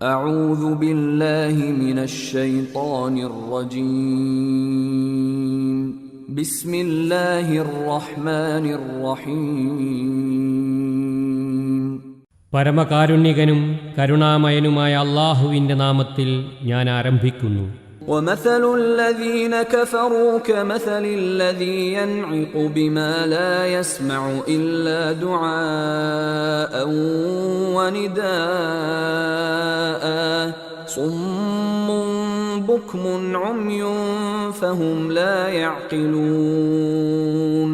أعوذ بالله من الشيطان الرجيم بسم الله الرحمن الرحيم പരമകാരുണ്യകനും കരുണാമയനുമായ അല്ലാഹുവിന്റെ നാമത്തിൽ ഞാൻ ആരംഭിക്കുന്നു. ومثل الذين كفروا كمثل الذي ينعق بما لا يسمع إلا دعاء ونداء صم بكم عمي فهم لا يعقلون.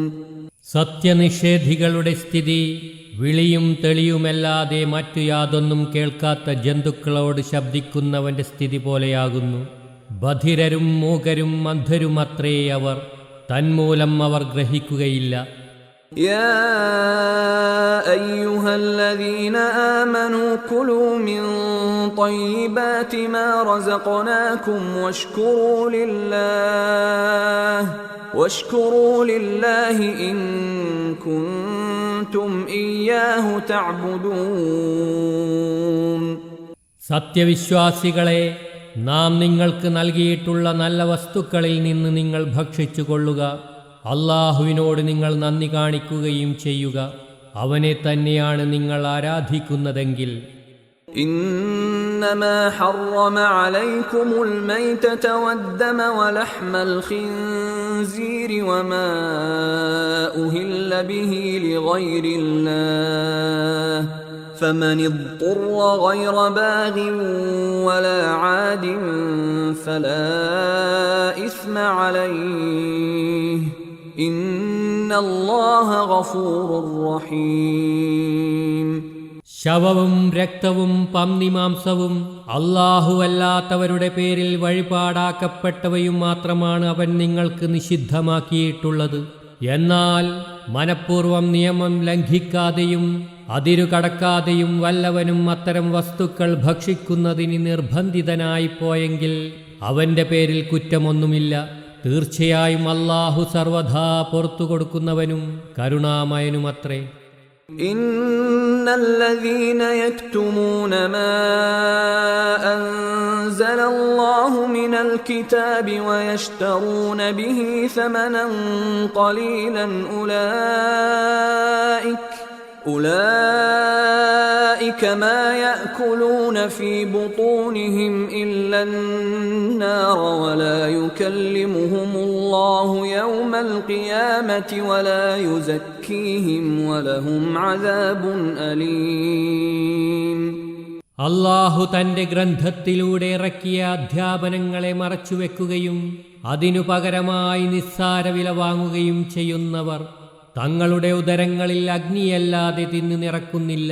സത്യനിഷേധികളുടെ സ്ഥിതി വിളിയും തെളിയുമല്ലാതെ മറ്റു യാതൊന്നും കേൾക്കാത്ത ജന്തുക്കളോട് ശബ്ദിക്കുന്നവന്റെ സ്ഥിതി പോലെയാകുന്നു. ബധിരരും മൂകരും അന്ധരുമത്രേ അവർ, തന്മൂലം അവർ ഗ്രഹിക്കുകയില്ല. يا أيها الذين آمنوا كلوا من طيبات ما رزقناكم واشكروا لله إن كنتم إياه تعبدون. സത്യവിശ്വാസികളെ, നാം നിങ്ങൾക്ക് നൽകിയിട്ടുള്ള നല്ല വസ്തുക്കളിൽ നിന്ന് നിങ്ങൾ ഭക്ഷിച്ചു കൊള്ളുക. അല്ലാഹുവിനോട് നിങ്ങൾ നന്ദി കാണിക്കുകയും ചെയ്യുക. അവനെ തന്നെയാണ് നിങ്ങൾ ആരാധിക്കുന്നതെങ്കിൽ. إنما حرم عليكم الميتة والدم ولحم الخنزير وما أهل به لغير الله فمن اضطر غير باغ ولا عاد فلا إثم عليه إن الله غفور رحيم. ശവവും രക്തവും പന്നിമാംസവും അല്ലാഹുവല്ലാത്തവരുടെ പേരിൽ വഴിപാടാക്കപ്പെട്ടവയും മാത്രമാണ് അവൻ നിങ്ങൾക്ക് നിഷിദ്ധമാക്കിയിട്ടുള്ളത്. എന്നാൽ മനഃപൂർവം നിയമം ലംഘിക്കാതെയും അതിരുകടക്കാതെയും വല്ലവനും അത്തരം വസ്തുക്കൾ ഭക്ഷിക്കുന്നതിന് നിർബന്ധിതനായി പോയെങ്കിൽ അവന്റെ പേരിൽ കുറ്റമൊന്നുമില്ല. തീർച്ചയായും അല്ലാഹു സർവദാ പുറത്തു കൊടുക്കുന്നവനും കരുണാമയനുമത്രേ. إن الذين يكتمون ما أنزل الله من الكتاب ويشترون به ثمنا قليلا أولئك ما يأكلون في بطونهم إلا النار ولا يكلمهم الله يوم القيامة ولا يزكيهم ولهم عذاب أليم. അല്ലാഹു തന്റെ ഗ്രന്ഥത്തിലൂടെ ഇറക്കിയ അധ്യാപനങ്ങളെ മറച്ചുവെക്കുകയും അതിനു പകരമായി നിസ്സാര വില വാങ്ങുകയും ചെയ്യുന്നവർ തങ്ങളുടെ ഉദരങ്ങളിൽ അഗ്നിയല്ലാതെ തിന്നു നിറക്കുന്നില്ല.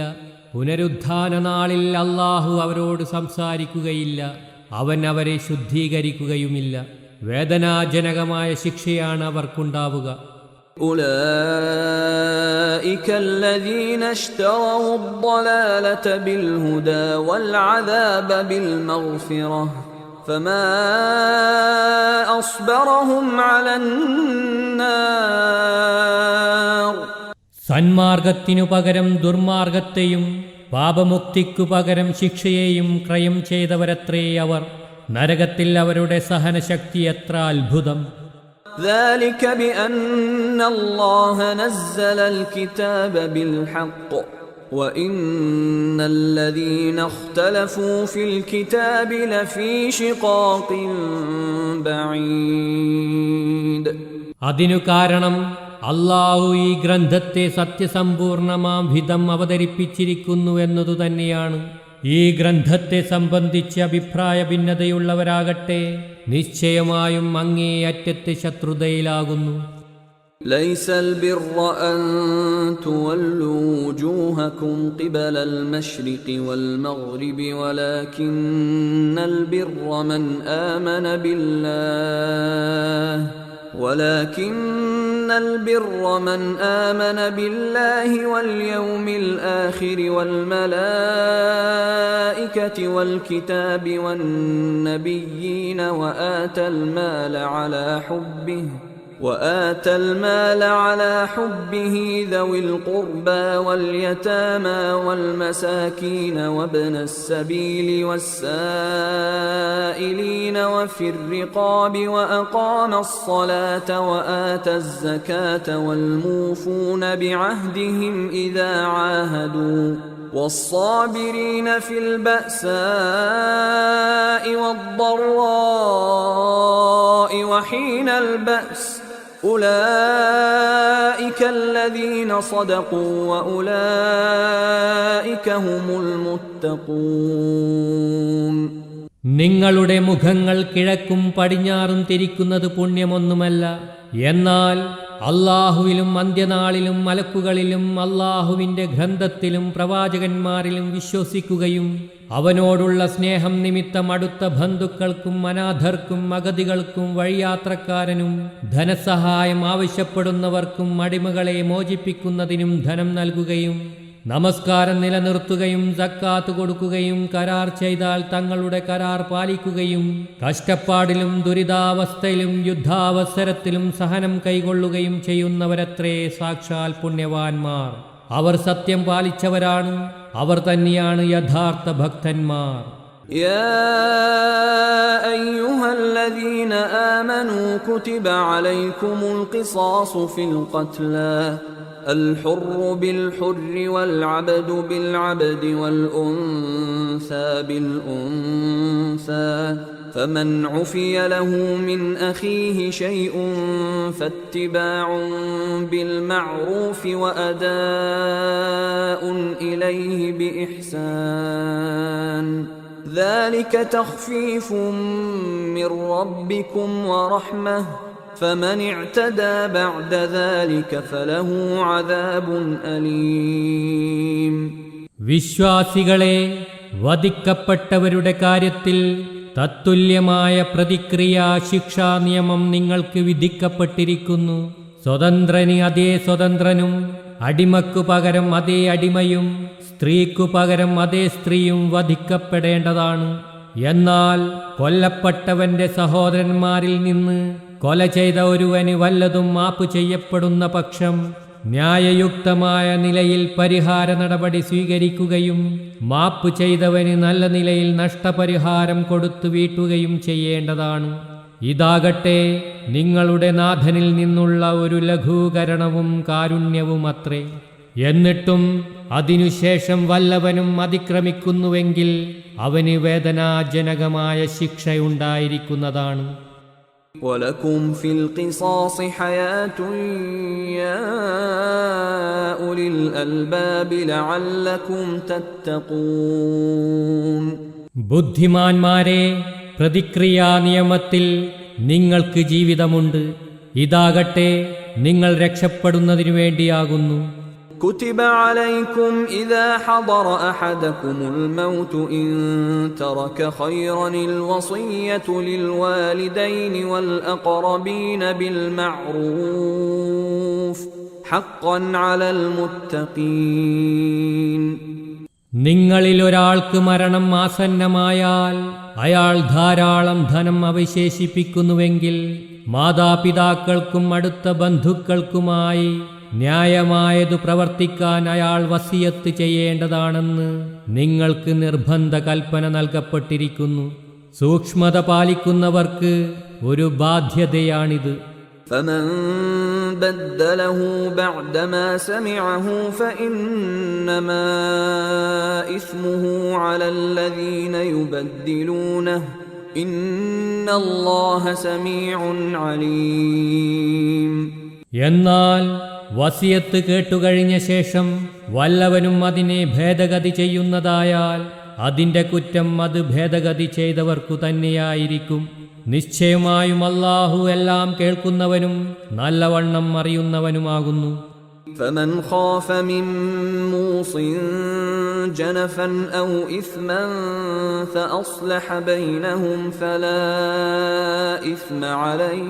പുനരുത്ഥാന നാളിൽ അല്ലാഹു അവരോട് സംസാരിക്കുകയില്ല. അവൻ അവരെ ശുദ്ധീകരിക്കുകയുമില്ല. വേദനാജനകമായ ശിക്ഷയാണ് അവർക്കുണ്ടാവുക. أولئك الذين اشتروا الضلالة بالهدى والعذاب بالمغفرة فما أصبرهم على النار. സന്മാർഗത്തിനു പകരം ദുർമാർഗത്തെയും പാപമുക്തിക്കു പകരം ശിക്ഷയെയും ക്രയം ചെയ്തവരത്രേ അവർ. നരകത്തിൽ അവരുടെ സഹനശക്തി എത്ര അത്ഭുതം! ذلك بأن الله نزل الكتاب بالحق وإن الذين اختلفوا في الكتاب لفي شقاق بعيد. അതിനു കാരണം അല്ലാഹു ഈ ഗ്രന്ഥത്തെ സത്യസമ്പൂർണമാം വിധം അവതരിപ്പിച്ചിരിക്കുന്നു എന്നതു തന്നെയാണ്. ഈ ഗ്രന്ഥത്തെ സംബന്ധിച്ച് അഭിപ്രായ ഭിന്നതയുള്ളവരാകട്ടെ നിശ്ചയമായും അങ്ങേയറ്റത്തെ ശത്രുതയിലാകുന്നു. ليس البر أن تولوا وجوهكم قبل المشرق والمغرب ولكن البر من آمن بالله واليوم الآخر والملائكة والكتاب والنبيين وآتى المال على حبه وآتى المال على حبه ذوي القربى واليتامى والمساكين وابن السبيل والسائلين وفي الرقاب وأقام الصلاة وآتى الزكاة والموفون بعهدهم إذا عاهدوا والصابرين في البأساء والضراء وحين البأس أولئك الذين صدقوا وأولئك هم المتقون. നിങ്ങളുടെ മുഖങ്ങൾ കിഴക്കും പടിഞ്ഞാറും തിരിക്കുന്നത് പുണ്യമൊന്നുമല്ല. എന്നാൽ അല്ലാഹുവിലും അന്ത്യനാളിലും മലക്കുകളിലും അല്ലാഹുവിന്റെ ഗ്രന്ഥത്തിലും പ്രവാചകന്മാരിലും വിശ്വസിക്കുകയും അവനോടുള്ള സ്നേഹം നിമിത്തം അടുത്ത ബന്ധുക്കൾക്കും അനാഥർക്കും അഗതികൾക്കും വഴിയാത്രക്കാരനും ധനസഹായം ആവശ്യപ്പെടുന്നവർക്കും അടിമകളെ മോചിപ്പിക്കുന്നതിനും ധനം നൽകുകയും നമസ്കാരം നിലനിർത്തുകയും സക്കാത്ത് കൊടുക്കുകയും കരാർ ചെയ്താൽ തങ്ങളുടെ കരാർ പാലിക്കുകയും കഷ്ടപ്പാടിലും ദുരിതാവസ്ഥയിലും യുദ്ധാവസരത്തിലും സഹനം കൈകൊള്ളുകയും ചെയ്യുന്നവരത്രേ സാക്ഷാൽ പുണ്യവാന്മാർ. അവർ സത്യം പാലിച്ചവരാണ്. അവർ തന്നെയാണ് യഥാർത്ഥ ഭക്തന്മാർ. يا أيها الذين آمنوا كتب عليكم القصاص في القتلى الحر بالحر والعبد بالعبد والأنثى بالأنثى فمن عفي له من أخيه شيء فاتباع بالمعروف وأداء إليه بإحسان ذلك تخفيف من ربكم ورحمة فمن اعتدى بعد ذلك فله عذاب أليم. വിശ്വാസികളെ, വധിക്കപ്പെട്ടവരുടെ കാര്യത്തിൽ തത്തുല്യമായ പ്രതിക്രിയാ ശിക്ഷാ നിയമം നിങ്ങൾക്ക് വിധിക്കപ്പെട്ടിരിക്കുന്നു. സ്വതന്ത്രന് അതേ സ്വതന്ത്രനും അടിമക്കു പകരം അതേ അടിമയും സ്ത്രീക്കു പകരം അതേ സ്ത്രീയും വധിക്കപ്പെടേണ്ടതാണ്. എന്നാൽ കൊല്ലപ്പെട്ടവന്റെ സഹോദരന്മാരിൽ നിന്ന് കൊല ചെയ്ത ഒരുവന് വല്ലതും മാപ്പ് ചെയ്യപ്പെടുന്ന പക്ഷം ന്യായയുക്തമായ നിലയിൽ പരിഹാര നടപടി സ്വീകരിക്കുകയും മാപ്പ് ചെയ്തവന് നല്ല നിലയിൽ നഷ്ടപരിഹാരം കൊടുത്തു വീട്ടുകയും ചെയ്യേണ്ടതാണ്. ഇതാകട്ടെ നിങ്ങളുടെ നാഥനിൽ നിന്നുള്ള ഒരു ലഘൂകരണവും കാരുണ്യവുമത്രേ. എന്നിട്ടും അതിനുശേഷം വല്ലവനും അതിക്രമിക്കുന്നുവെങ്കിൽ അവന് വേദനാജനകമായ ശിക്ഷയുണ്ടായിരിക്കുന്നതാണ്. ولكم في القصاص حياة يا أولي الألباب لعلكم تتقون. ബുദ്ധിമാന്മാരെ, പ്രതിക്രിയാ നിയമത്തിൽ നിങ്ങൾക്ക് ജീവിതമുണ്ട്. ഇതാകട്ടെ നിങ്ങൾ രക്ഷപ്പെടുന്നതിനു വേണ്ടിയാകുന്നു. كتب عليكم إذا حضر أحدكم الموت إن ترك خيرا الوصية للوالدين والأقربين بالمعروف حقا على المتقين. നിങ്ങളിൽ ഒരാൾക്ക് മരണം ആസന്നമായാൽ അയാൾ ധാരാളം ധനം അവശേഷിപ്പിക്കുന്നുവെങ്കിൽ മാതാപിതാക്കൾക്കും അടുത്ത ബന്ധുക്കൾക്കുമായി ന്യായമായതു പ്രവർത്തിക്കാൻ അയാൾ വസിയത്ത് ചെയ്യേണ്ടതാണെന്ന് നിങ്ങൾക്ക് നിർബന്ധ കൽപ്പന നൽകപ്പെട്ടിരിക്കുന്നു. സൂക്ഷ്മത പാലിക്കുന്നവർക്ക് ഒരു ബാധ്യതയാണിത്. فمن بدله بعدما سمعه فإنما إثمه على الذين يبدلونه إن الله سميع عليم. എന്നാൽ വസിയത്ത് കേട്ടുകഴിഞ്ഞ ശേഷം വല്ലവനും അതിനെ ഭേദഗതി ചെയ്യുന്നതായാൽ അതിന്റെ കുറ്റം അത് ഭേദഗതി ചെയ്തവർക്കു തന്നെയായിരിക്കും. നിശ്ചയമായും അല്ലാഹു എല്ലാം കേൾക്കുന്നവനും നല്ലവണ്ണം അറിയുന്നവനുമാകുന്നു. فمن خاف من موص جنفا أو إثما فأصلح بينهم فلا إثم عليه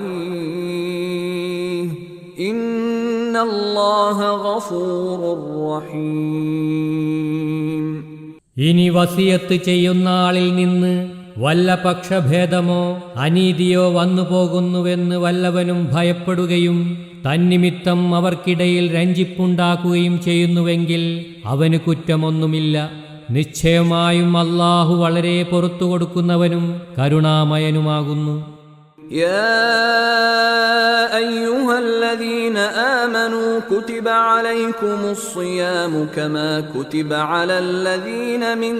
إن الله غفور رحيم. ഇനി വസിയത്ത് ചെയ്യുന്ന ആളിൽ നിന്ന് വല്ല പക്ഷഭേദമോ അനീതിയോ വന്നു പോകുന്നുവെന്ന് വല്ലവനും ഭയപ്പെടുകയും തന്നിമിത്തം അവർക്കിടയിൽ രഞ്ജിപ്പുണ്ടാക്കുകയും ചെയ്യുന്നുവെങ്കിൽ അവന് കുറ്റമൊന്നുമില്ല. നിശ്ചയമായും അല്ലാഹു വളരെ പൊറുത്തു കൊടുക്കുന്നവനും കരുണാമയനുമാകുന്നു. يا أيها الذين آمنوا كتب عليكم الصيام كما كتب على الذين من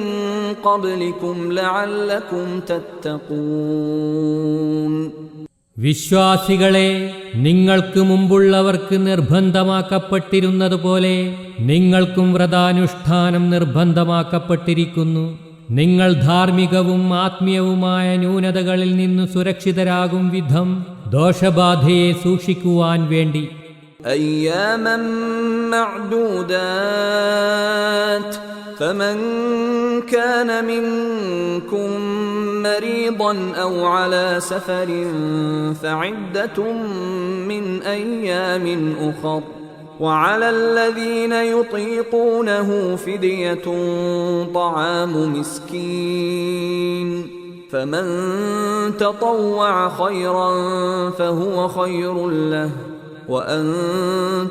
قبلكم لعلكم تتقون. വിശ്വാസികളെ, നിങ്ങൾക്ക് മുമ്പുള്ളവർക്ക് നിർബന്ധമാക്കപ്പെട്ടിരുന്നതുപോലെ നിങ്ങൾക്കും വ്രതാനുഷ്ഠാനം നിർബന്ധമാക്കപ്പെട്ടിരിക്കുന്നു. നിങ്ങൾ ധാർമ്മികവും ആത്മീയവുമായ ന്യൂനതകളിൽ നിന്ന് സുരക്ഷിതരാകും വിധം ദോഷബാധയെ സൂക്ഷിക്കുവാൻ വേണ്ടി. أياما معدودات فمن كان منكم مريضا أو على سفر فعدة من أيام أخر وعلى الذين يطيقونه فدية طعام مسكين فمن تطوع خيرا فهو خير له وأن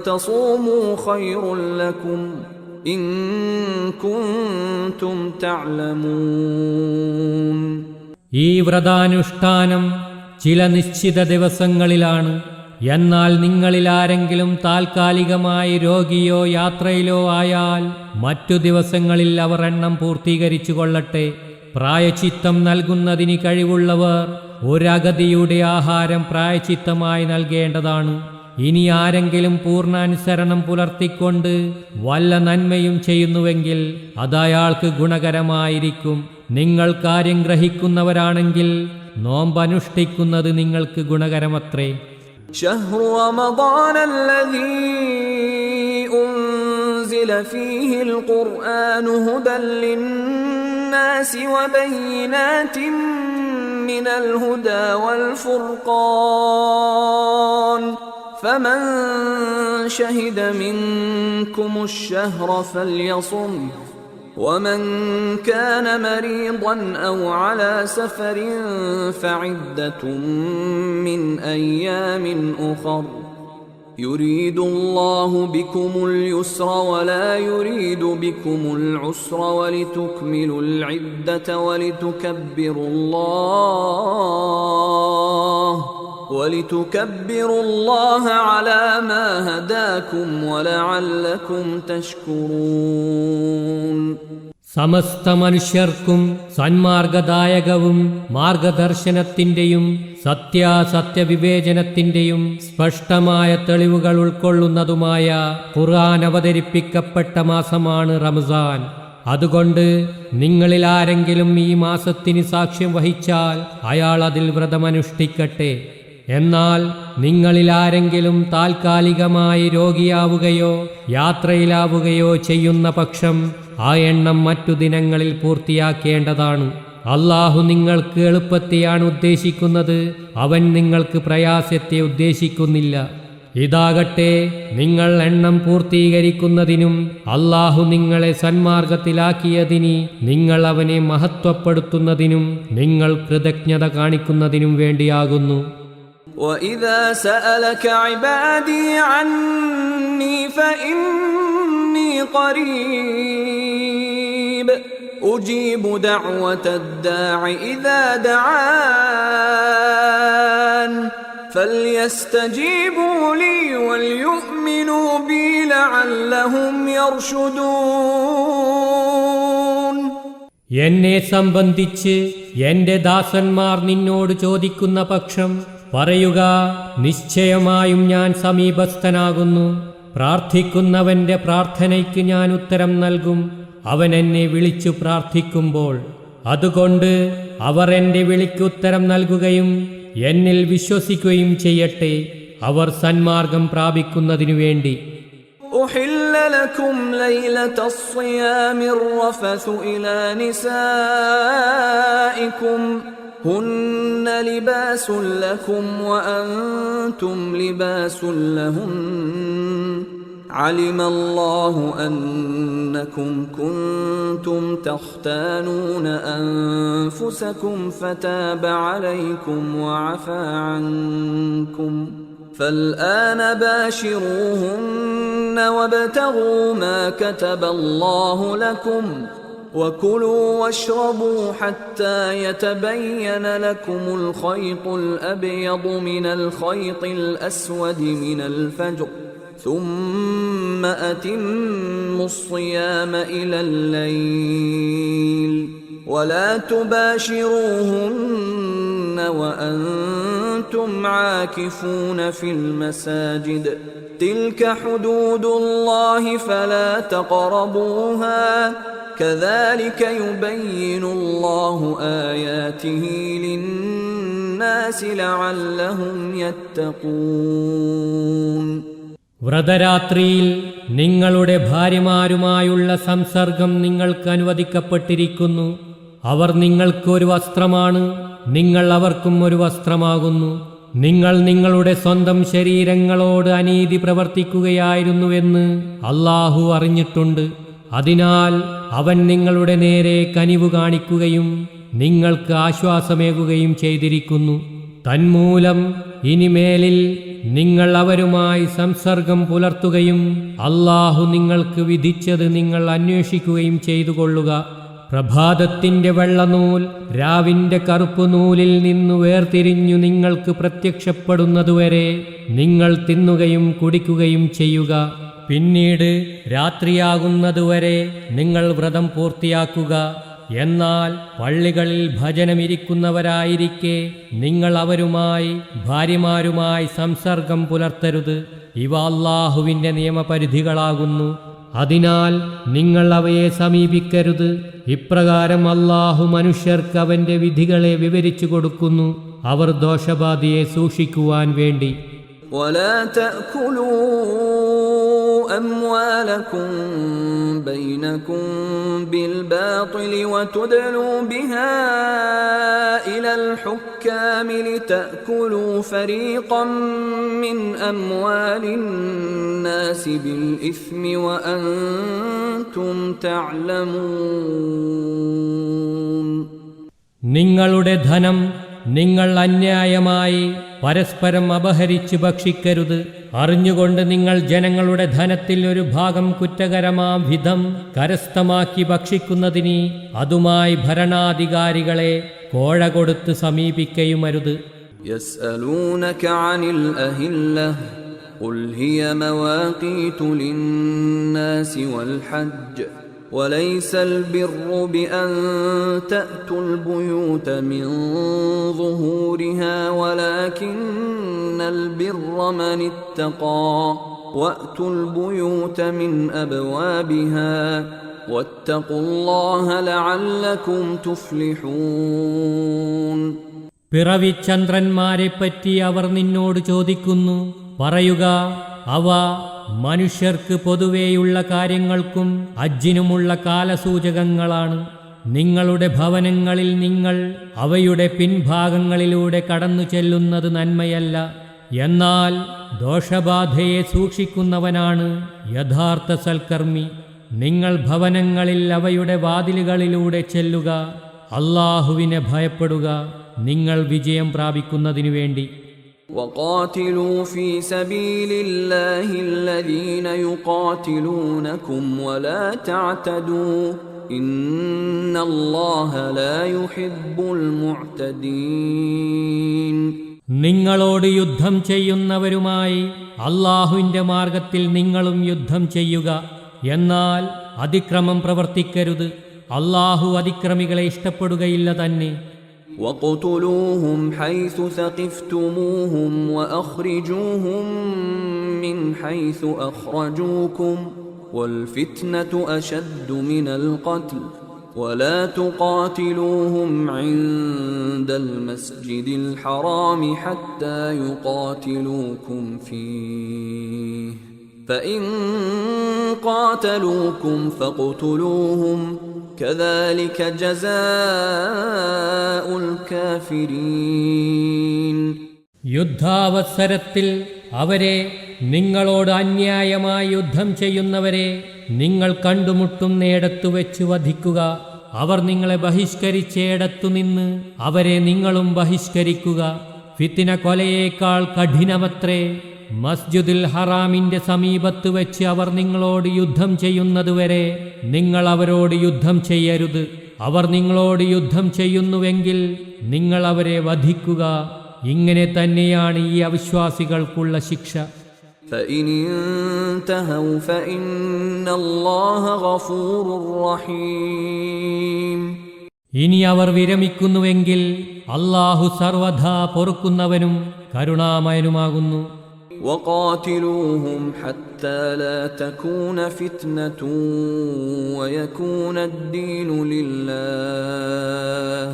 تصوموا خير لكم إن كنتم تعلمون. ഈ വ്രതാനുഷ്ഠാനം ചില നിശ്ചിത ദിവസങ്ങളിലാണ്. എന്നാൽ നിങ്ങളിൽ ആരെങ്കിലും താൽക്കാലികമായി രോഗിയോ യാത്രയിലോ ആയാൽ മറ്റു ദിവസങ്ങളിൽ അവർ എണ്ണം പൂർത്തീകരിച്ചു കൊള്ളട്ടെ. പ്രായച്ചിത്തം നൽകുന്നതിന് കഴിവുള്ളവർ ഒരഗതിയുടെ ആഹാരം പ്രായച്ചിത്തമായി നൽകേണ്ടതാണ്. ഇനി ആരെങ്കിലും പൂർണ്ണാനുസരണം പുലർത്തിക്കൊണ്ട് വല്ല നന്മയും ചെയ്യുന്നുവെങ്കിൽ അതയാൾക്ക് ഗുണകരമായിരിക്കും. നിങ്ങൾ കാര്യം ഗ്രഹിക്കുന്നവരാണെങ്കിൽ നോമ്പനുഷ്ഠിക്കുന്നത് നിങ്ങൾക്ക് ഗുണകരമത്രേ. شهر رمضان الذي أنزل فيه القرآن هدى للناس وبينات من الهدى والفرقان فمن شهد منكم الشهر فليصم ومن كان مريضا أو على سفر فعدة من أيام أخر يريد الله بكم اليسر ولا يريد بكم العسر ولتكملوا العدة ولتكبروا الله على ما هداكم ولعلكم تشكرون. സമസ്ത മനുഷ്യർക്കും സന്മാർഗദായകവും മാർഗദർശനത്തിന്റെയും സത്യാസത്യ വിവേചനത്തിന്റെയും സ്പഷ്ടമായ തെളിവുകൾ ഉൾക്കൊള്ളുന്നതുമായ ഖുർആൻ അവതരിപ്പിക്കപ്പെട്ട മാസമാണ് റംസാൻ. അതുകൊണ്ട് നിങ്ങളിൽ ആരെങ്കിലും ഈ മാസത്തിന് സാക്ഷ്യം വഹിച്ചാൽ അയാൾ അതിൽ വ്രതമനുഷ്ഠിക്കട്ടെ. എന്നാൽ നിങ്ങളിൽ ആരെങ്കിലും താൽക്കാലികമായി രോഗിയാവുകയോ യാത്രയിലാവുകയോ ചെയ്യുന്ന പക്ഷം ആ എണ്ണം മറ്റു ദിനങ്ങളിൽ പൂർത്തിയാക്കേണ്ടതാണ്. അല്ലാഹു നിങ്ങൾക്ക് എളുപ്പത്തെയാണ് ഉദ്ദേശിക്കുന്നത്, അവൻ നിങ്ങൾക്ക് പ്രയാസത്തെ ഉദ്ദേശിക്കുന്നില്ല. ഇതാകട്ടെ, നിങ്ങൾ എണ്ണം പൂർത്തീകരിക്കുന്നതിനും അല്ലാഹു നിങ്ങളെ സന്മാർഗത്തിലാക്കിയതിന് നിങ്ങൾ അവനെ മഹത്വപ്പെടുത്തുന്നതിനും നിങ്ങൾ കൃതജ്ഞത കാണിക്കുന്നതിനും വേണ്ടിയാകുന്നു. وَإِذَا سَأَلَكَ عِبَادِي عَنِّي فَإِنِّي قَرِيبٌ أُجِيبُ دَعْوَةَ الدَّاعِ إِذَا دَعَانِ فَلْيَسْتَجِيبُوا لِي وَلْيُؤْمِنُوا بِي لَعَلَّهُمْ يَرْشُدُونَ. എന്നെ സംബന്ധിച്ച് എന്റെ ദാസന്മാർ നിന്നോട് ചോദിക്കുന്ന പക്ഷം പറയുക, നിശ്ചയമായും ഞാൻ സമീപസ്ഥനാകുന്നു. പ്രാർത്ഥിക്കുന്നവന്റെ പ്രാർത്ഥനയ്ക്ക് ഞാൻ ഉത്തരം നൽകും, അവൻ എന്നെ വിളിച്ചു പ്രാർത്ഥിക്കുമ്പോൾ. അതുകൊണ്ട് അവർ എന്റെ വിളിക്കുത്തരം നൽകുകയും എന്നിൽ വിശ്വസിക്കുകയും ചെയ്യട്ടെ, അവർ സന്മാർഗം പ്രാപിക്കുന്നതിനു വേണ്ടി. أحل لكم ليلة الصيام الرفث إلى نسائكم هن لباس لكم وأنتم لباس لهن علم الله أنكم كنتم تختانون أنفسكم فتاب عليكم وعفى عنكم فالآن باشروهن وابتغوا ما كتب الله لكم وكلوا واشربوا حتى يتبين لكم الخيط الأبيض من الخيط الأسود من الفجر ثم أتموا الصيام إلى الليل ولا تباشروهن وأنتم عاكفون في المساجد تلك حدود الله فلا تقربوها كذلك يبين الله آياته للناس لعلهم يتقون. വ്രതരാത്രിയിൽ നിങ്ങളുടെ ഭാര്യമാരുമായുള്ള സംസർഗം നിങ്ങൾക്ക് അനുവദിക്കപ്പെട്ടിരിക്കുന്നു. അവർ നിങ്ങൾക്ക് ഒരു വസ്ത്രമാണ്, നിങ്ങൾ അവർക്കും ഒരു വസ്ത്രമാകുന്നു. നിങ്ങൾ നിങ്ങളുടെ സ്വന്തം ശരീരങ്ങളോട് അനീതി പ്രവർത്തിക്കുകയായിരുന്നുവെന്ന് അല്ലാഹു അറിഞ്ഞിട്ടുണ്ട്. അതിനാൽ അവൻ നിങ്ങളുടെ നേരെ കനിവ് കാണിക്കുകയും നിങ്ങൾക്ക് ആശ്വാസമേകുകയും ചെയ്തിരിക്കുന്നു. തന്മൂലം ഇനിമേലിൽ നിങ്ങൾ അവരുമായി സംസർഗം പുലർത്തുകയും അല്ലാഹു നിങ്ങൾക്ക് വിധിച്ചത് നിങ്ങൾ അന്വേഷിക്കുകയും ചെയ്തുകൊള്ളുക. പ്രഭാതത്തിന്റെ വെള്ളനൂൽ രാവിന്റെ കറുപ്പ് നൂലിൽ നിന്നു വേർതിരിഞ്ഞു നിങ്ങൾക്ക് പ്രത്യക്ഷപ്പെടുന്നതുവരെ നിങ്ങൾ തിന്നുകയും കുടിക്കുകയും ചെയ്യുക. പിന്നീട് രാത്രിയാകുന്നതുവരെ നിങ്ങൾ വ്രതം പൂർത്തിയാക്കുക. എന്നാൽ പള്ളികളിൽ ഭജനമിരിക്കുന്നവരായിരിക്കെ നിങ്ങൾ അവരുമായി ഭാര്യമാരുമായി സംസർഗം പുലർത്തരുത്. ഇവ അല്ലാഹുവിൻ്റെ നിയമപരിധികളാകുന്നു. അതിനാൽ നിങ്ങൾ അവയെ സമീപിക്കരുത്. ഇപ്രകാരം അല്ലാഹു മനുഷ്യർക്ക് അവന്റെ വിധികളെ വിവരിച്ചു കൊടുക്കുന്നു, അവർ ദോഷബാധയെ സൂക്ഷിക്കുവാൻ വേണ്ടി. ولا تأكلوا أموالكم بينكم بالباطل وتدلوا بها إلى الحكام لتأكلوا فريقا من أموال الناس بالإثم وأنتم تعلمون. നിങ്ങളുടെ ധനം നിങ്ങൾ അന്യായമായി പരസ്പരം അപഹരിച്ച് ഭക്ഷിക്കരുത്. അറിഞ്ഞുകൊണ്ട് നിങ്ങൾ ജനങ്ങളുടെ ധനത്തിൽ ഒരു ഭാഗം കുറ്റകരമാം വിധം കരസ്ഥമാക്കി ഭക്ഷിക്കുന്നതിന് അതുമായി ഭരണാധികാരികളെ കോഴ കൊടുത്ത് സമീപിക്കയുമരുത്. يسألونك عن الأهلة قل هي مواقيت للناس والحج وليس البر بأن تأتوا البيوت من ظهورها ولكن البر من اتقى وأتوا البيوت من أبوابها واتقوا الله لعلكم تفلحون. പിറവിച്ചന്ദ്രന്മാരെപ്പറ്റി അവർ നിന്നോട് ചോദിക്കുന്നു. പറയുക, അവ മനുഷ്യർക്ക് പൊതുവേയുള്ള കാര്യങ്ങൾക്കും ഹജ്ജിനുമുള്ള കാലസൂചകങ്ങളാണ്. നിങ്ങളുടെ ഭവനങ്ങളിൽ നിങ്ങൾ അവയുടെ പിൻഭാഗങ്ങളിലൂടെ കടന്നു ചെല്ലുന്നത് നന്മയല്ല. എന്നാൽ ദോഷബാധയെ സൂക്ഷിക്കുന്നവനാണ് യഥാർത്ഥ സൽക്കർമ്മി. നിങ്ങൾ ഭവനങ്ങളിൽ അവയുടെ വാതിലുകളിലൂടെ ചെല്ലുക. അല്ലാഹുവിനെ ഭയപ്പെടുക, നിങ്ങൾ വിജയം പ്രാപിക്കുന്നതിനു വേണ്ടി. وقاتلوا في سبيل الله الذين يقاتلونكم ولا تعتدوا إن الله لا يحب المعتدين. നിങ്ങളോട് യുദ്ധം ചെയ്യുന്നവരുമായി അല്ലാഹുവിന്റെ മാർഗത്തിൽ നിങ്ങളും യുദ്ധം ചെയ്യുക. എന്നാൽ അതിക്രമം പ്രവർത്തിക്കരുത്. അല്ലാഹു അതിക്രമികളെ ഇഷ്ടപ്പെടുകയില്ല തന്നെ. وَاقْتُلُوهُمْ حَيْثُ ثَقِفْتُمُوهُمْ وَأَخْرِجُوهُمْ مِنْ حَيْثُ أَخْرَجُوكُمْ وَالْفِتْنَةُ أَشَدُّ مِنَ الْقَتْلِ وَلَا تُقَاتِلُوهُمْ عِندَ الْمَسْجِدِ الْحَرَامِ حَتَّى يُقَاتِلُوكُمْ فِيهِ فَإِنْ قَاتَلُوكُمْ فَاقْتُلُوهُمْ كذلك جزاء الكافرين. യുദ്ധാവസരത്തിൽ അവരെ നിങ്ങളോട് അന്യായമായി യുദ്ധം ചെയ്യുന്നവരെ നിങ്ങൾ കണ്ടുമുട്ടുന്നിടത്തു വെച്ച് വധിക്കുക. അവർ നിങ്ങളെ ബഹിഷ്കരിച്ചയിടത്തുനിന്ന് അവരെ നിങ്ങളും ബഹിഷ്കരിക്കുക. ഫിത്ന കൊലയേക്കാൾ കഠിനമത്രേ. മസ്ജിദുൽ ഹറാമിന്റെ സമീപത്ത് വെച്ച് അവർ നിങ്ങളോട് യുദ്ധം ചെയ്യുന്നതുവരെ നിങ്ങൾ അവരോട് യുദ്ധം ചെയ്യരുത്. അവർ നിങ്ങളോട് യുദ്ധം ചെയ്യുന്നുവെങ്കിൽ നിങ്ങൾ അവരെ വധിക്കുക. ഇങ്ങനെ തന്നെയാണ് ഈ അവിശ്വാസികൾക്കുള്ള ശിക്ഷ. فإن انتهوا فإن الله غفور رحيم. ഇനി അവർ വിരമിക്കുന്നുവെങ്കിൽ അല്ലാഹു സർവദാ പൊറുക്കുന്നവനും കരുണാമയനുമാകുന്നു. وقاتلوهم حتى لا تكون فتنة ويكون الدين لله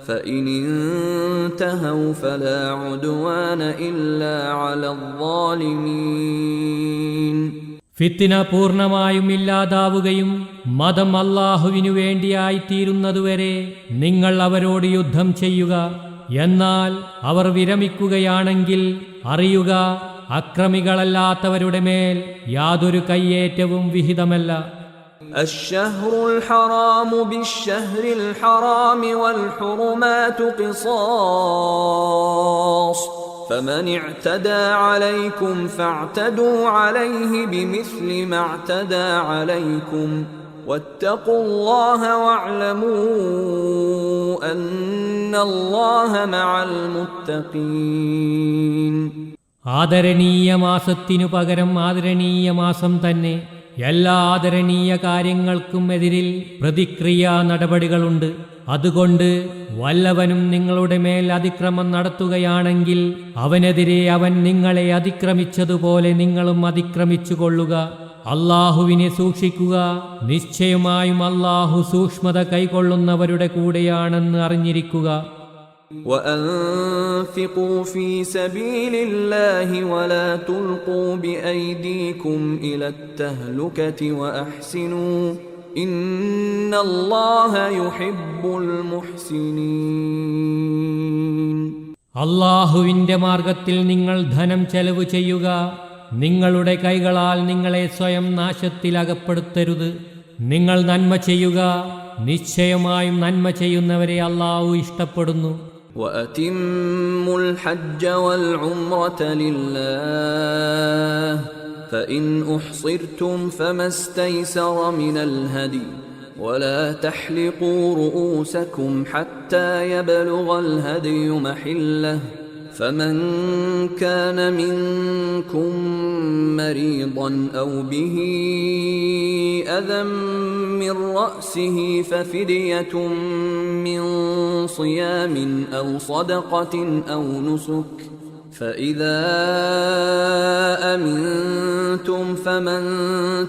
فإن انتهوا فلا عدوان إلا على الظالمين. ഫിത്ന പൂർണ്ണമായും ഇല്ലാതാവുകയും മതം അല്ലാഹുവിനു വേണ്ടിയായിത്തീരുന്നതുവരെ നിങ്ങൾ അവരോട് യുദ്ധം ചെയ്യുക. എന്നാൽ അവർ വിരമിക്കുകയാണെങ്കിൽ അറിയുക, അക്രമികളല്ലാത്തവരുടെ മേൽ യാതൊരു കയ്യേറ്റവും വിഹിതമല്ല. الشهر الحرام بالشهر الحرام والحرمات قصاص فمن اعتدى عليكم فاعتدوا عليه بمثل ما اعتدى عليكم واتقوا الله واعلموا أن الله مع المتقين. ആദരണീയ മാസത്തിനു പകരം ആദരണീയ മാസം തന്നെ. എല്ലാ ആദരണീയ കാര്യങ്ങൾക്കും എതിരിൽ പ്രതിക്രിയാ നടപടികളുണ്ട്. അതുകൊണ്ട് വല്ലവനും നിങ്ങളുടെ മേൽ അതിക്രമം നടത്തുകയാണെങ്കിൽ അവനെതിരെ അവൻ നിങ്ങളെ അതിക്രമിച്ചതുപോലെ നിങ്ങളും അതിക്രമിച്ചു കൊള്ളുക. അല്ലാഹുവിനെ സൂക്ഷിക്കുക. നിശ്ചയമായും അല്ലാഹു സൂക്ഷ്മത കൈക്കൊള്ളുന്നവരുടെ കൂടെയാണെന്ന് അറിഞ്ഞിരിക്കുക. وأنفقوا في سبيل الله ولا تلقوا بأيديكم إلى التهلكة وأحسنوا إن الله يحب المحسنين. അല്ലാഹുവിന്റെ മാർഗത്തിൽ നിങ്ങൾ ധനം ചെലവ് ചെയ്യുക. നിങ്ങളുടെ കൈകളാൽ നിങ്ങളെ സ്വയം നാശത്തിൽ അകപ്പെടുത്തരുത്. നിങ്ങൾ നന്മ ചെയ്യുക. നിശ്ചയമായും നന്മ ചെയ്യുന്നവരെ അല്ലാഹു ഇഷ്ടപ്പെടുന്നു. وأتموا الحج والعمرة لله فإن أحصرتم فما استيسر من الهدي ولا تحلقوا رؤوسكم حتى يبلغ الهدي محله فمن كان منكم مريضا أو به أذى من رأسه ففدية من صيام أو صدقة أو نسك فإذا أمنتم فمن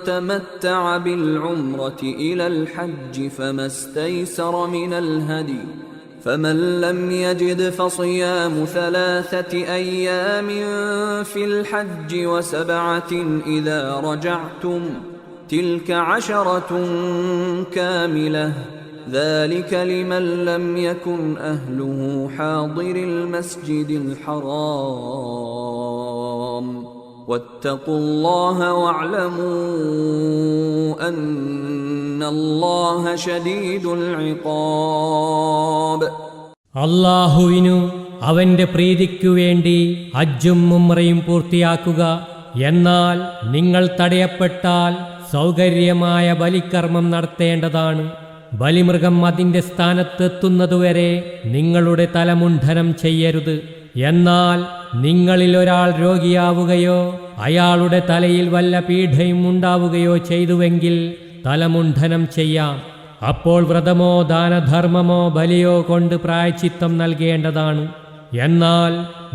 تمتع بالعمرة إلى الحج فما استيسر من الهدي فمن لم يجد فصيام 3 أيام في الحج و7 إذا رجعتم تلك 10 كاملة ذلك لمن لم يكن أهله حاضر المسجد الحرام واتقوا الله واعلموا أن الله شديد العقاب. അല്ലാഹുവിനു അവന്റെ പ്രീതിക്കു വേണ്ടി ഹജ്ജും ഉംറയും പൂർത്തിയാക്കുക. എന്നാൽ നിങ്ങൾ തടയപ്പെട്ടാൽ സൗകര്യമായ ബലികർമ്മം നടത്തേണ്ടതാണ്. ബലിമൃഗം അതിന്റെ സ്ഥാനത്തെത്തുന്നതുവരെ നിങ്ങളുടെ തലമുണ്ഡനം ചെയ്യരുത്. എന്നാൽ നിങ്ങളിൽ ഒരാൾ രോഗിയാവുകയോ അയാളുടെ തലയിൽ വല്ല പീഡയും ഉണ്ടാവുകയോ ചെയ്തുവെങ്കിൽ തലമുണ്ഡനം ചെയ്യാം. അപ്പോൾ വ്രതമോ ദാനധർമ്മമോ ബലിയോ കൊണ്ട് പ്രായശ്ചിത്തം നൽകേണ്ടതാണ്. എന്നാൽ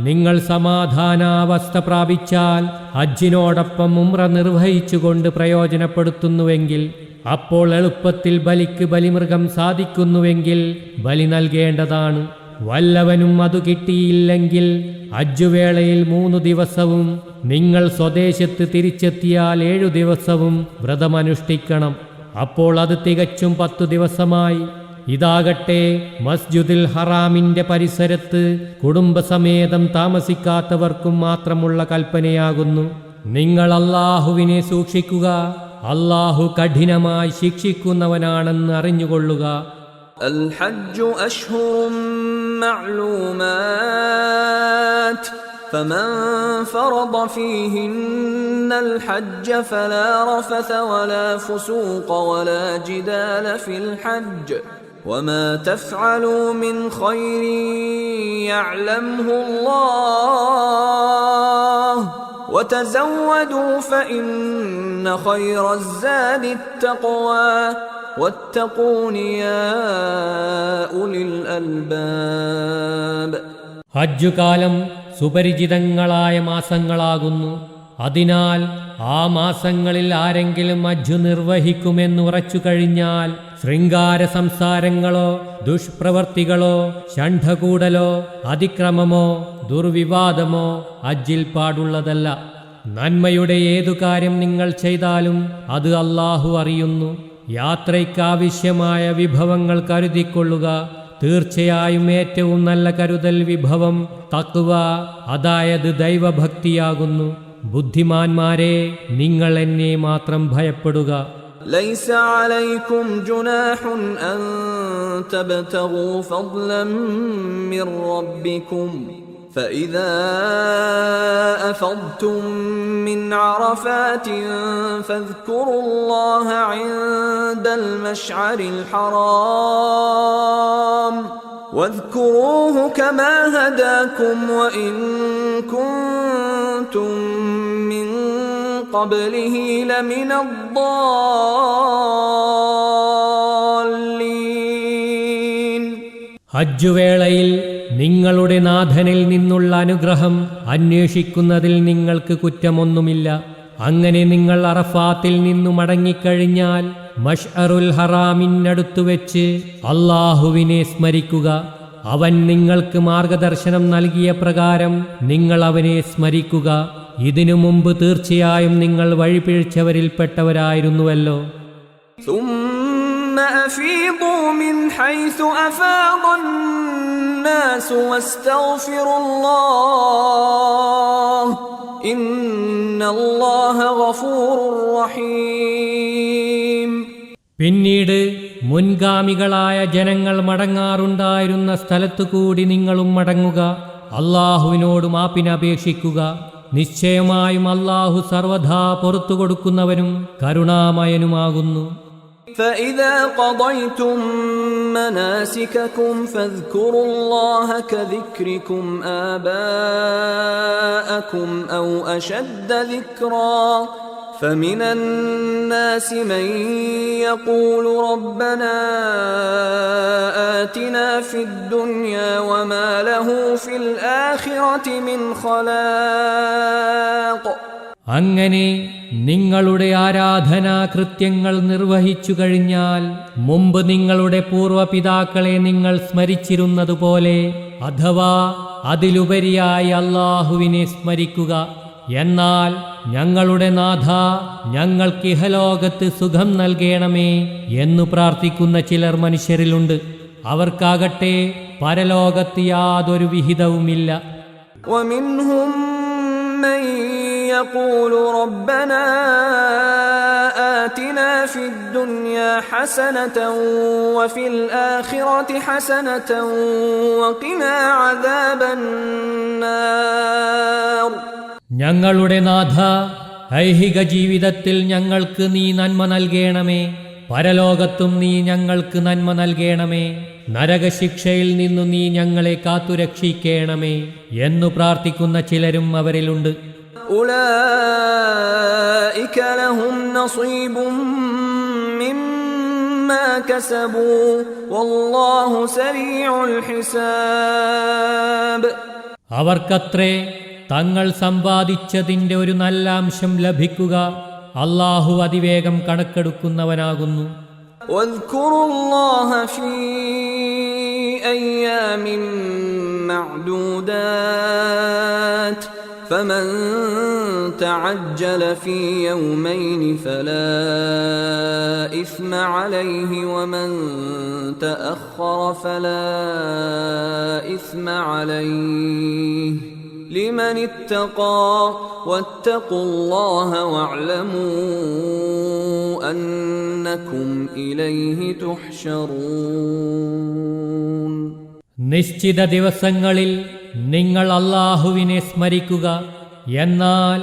നിങ്ങൾ സമാധാനാവസ്ഥ പ്രാപിച്ചാൽ ഹജ്ജിനോടൊപ്പം ഉംറ നിർവഹിച്ചുകൊണ്ട് പ്രയോജനപ്പെടുത്തുന്നുവെങ്കിൽ അപ്പോൾ എളുപ്പത്തിൽ ബലിക്ക് ബലിമൃഗം സാധിക്കുന്നുവെങ്കിൽ ബലി നൽകേണ്ടതാണ്. വല്ലവനും അതു കിട്ടിയില്ലെങ്കിൽ ഹജ്ജുവേളയിൽ 3 ദിവസവും നിങ്ങൾ സ്വദേശത്ത് തിരിച്ചെത്തിയാൽ 7 ദിവസവും വ്രതമനുഷ്ഠിക്കണം. അപ്പോൾ അത് തികച്ചും 10 ദിവസമായി. ഇതാകട്ടെ മസ്ജിദുൽ ഹറാമിന്റെ പരിസരത്ത് കുടുംബസമേതം താമസിക്കാത്തവർക്കും മാത്രമുള്ള കൽപ്പനയാകുന്നു. നിങ്ങൾ അല്ലാഹുവിനെ സൂക്ഷിക്കുക, അല്ലാഹു കഠിനമായി ശിക്ഷിക്കുന്നവനാണെന്ന് അറിഞ്ഞുകൊള്ളുക. الحج أشهر معلومات فمن فرض فيهن الحج فلا رفث ولا فسوق ولا جدال في الحج وما تفعلوا من خير يعلمه الله وتزودوا فإن خير الزاد التقوى واتقون يا أولي الألباب. ഹജ്ജ് കാലം സുപരിചിതങ്ങളായ മാസങ്ങളാകുന്നു. അതിനാൽ ആ മാസങ്ങളിൽ ആരെങ്കിലും ഹജ്ജ് നിർവഹിക്കുമെന്ന് ഉറച്ചു കഴിഞ്ഞാൽ ശൃംഗാര സംസാരങ്ങളോ ദുഷ്പ്രവർത്തികളോ ഷണ്ഠകൂടലോ അതിക്രമമോ ദുർവിവാദമോ ഹജ്ജിൽ പാടുള്ളതല്ല. നന്മയുടെ ഏതു കാര്യം നിങ്ങൾ ചെയ്താലും അത് അല്ലാഹു അറിയുന്നു. യാത്രയ്ക്കാവശ്യമായ വിഭവങ്ങൾ കരുതിക്കൊള്ളുക. തീർച്ചയായും ഏറ്റവും നല്ല കരുതൽ വിഭവം തഖ്വ, അതായത് ദൈവഭക്തിയാകുന്നു. ബുദ്ധിമാന്മാരെ, നിങ്ങൾ എന്നെ മാത്രം ഭയപ്പെടുക. ليس عليكم جناح أن تبتغوا فضلا من ربكم فإذا أفضتم من عرفات فاذكروا الله عند المشعر الحرام واذكروه كما هداكم وإن كنتم من قبله لمن الضالين. ഹജ്ജ് വേളയിൽ നിങ്ങളുടെ നാഥനിൽ നിന്നുള്ള അനുഗ്രഹം അന്വേഷിക്കുന്നതിൽ നിങ്ങൾക്ക് കുറ്റമൊന്നുമില്ല. അങ്ങനെ നിങ്ങൾ അറഫാത്തിൽ നിന്നു മടങ്ങിക്കഴിഞ്ഞാൽ മഷ്അറുൽ ഹറാമിനടുത്തു വെച്ച് അല്ലാഹുവിനെ സ്മരിക്കുക. അവൻ നിങ്ങൾക്ക് മാർഗദർശനം നൽകിയ പ്രകാരം നിങ്ങൾ അവനെ സ്മരിക്കുക. ഇതിനു മുമ്പ് തീർച്ചയായും നിങ്ങൾ വഴിപിഴച്ചവരിൽപ്പെട്ടവരായിരുന്നുവല്ലോ. ثم أفيضوا من حيث أفاض الناس واستغفروا الله إن الله غفور رحيم. പിന്നീട് മുൻഗാമികളായ ജനങ്ങൾ മടങ്ങാറുണ്ടായിരുന്ന സ്ഥലത്തുകൂടി നിങ്ങളും മടങ്ങുക. അല്ലാഹുവിനോട് മാപ്പിനപേക്ഷിക്കുക. നിശ്ചയമായും അല്ലാഹു സർവദാ പുറത്തു കൊടുക്കുന്നവനും കരുണാമയനുമാകുന്നു. فإذا قضيتم مناسككم فاذكروا الله كذكركم آباءكم أو أشد ذكرا فمن الناس من يقول ربنا آتنا في الدنيا وما له في الآخرة من خلاق. അങ്ങനെ നിങ്ങളുടെ ആരാധനാകൃത്യങ്ങൾ നിർവഹിച്ചു കഴിഞ്ഞാൽ മുമ്പ് നിങ്ങളുടെ പൂർവപിതാക്കളെ നിങ്ങൾ സ്മരിച്ചിരുന്നതുപോലെ അഥവാ അതിലുപരിയായി അല്ലാഹുവിനെ സ്മരിക്കുക. എന്നാൽ ഞങ്ങളുടെ നാഥ, ഞങ്ങൾക്ക് ഇഹലോകത്ത് സുഖം നൽകണമേ എന്നു പ്രാർത്ഥിക്കുന്ന ചിലർ മനുഷ്യരിലുണ്ട്. അവർക്കാകട്ടെ പരലോകത്ത് യാതൊരു വിഹിതവുമില്ല. ومنهم من يقول ربنا آتنا في الدنيا حسنة وفي الآخرة حسنة وقنا عذاب النار. ഞങ്ങളുടെ നാഥ, ഐഹിക ജീവിതത്തിൽ ഞങ്ങൾക്ക് നീ നന്മ നൽകണമേ, പരലോകത്തും നീ ഞങ്ങൾക്ക് നന്മ നൽകണമേ, നരകശിക്ഷയിൽ നിന്നു നീ ഞങ്ങളെ കാത്തുരക്ഷിക്കണമേ എന്നു പ്രാർത്ഥിക്കുന്ന ചിലരും അവരിലുണ്ട്. أولئك لهم نصيب مما كسبوا والله سريع الحساب. അവർക്കത്രേ തങ്ങൾ സമ്പാദിച്ചതിൻ്റെ ഒരു നല്ല അംശം ലഭിക്കുക. അല്ലാഹു അതിവേഗം കണക്കെടുക്കുന്നവനാകുന്നു. واذكروا الله في أيام معدودات فمن تعجل في يومين فلا إثم عليه ومن تأخر فلا إثم عليه لمن اتقى واتقوا الله واعلموا أنكم إليه تحشرون. നിശ്ചിത ദിവസങ്ങളിൽ നിങ്ങൾ അല്ലാഹുവിനെ സ്മരിക്കുക. എന്നാൽ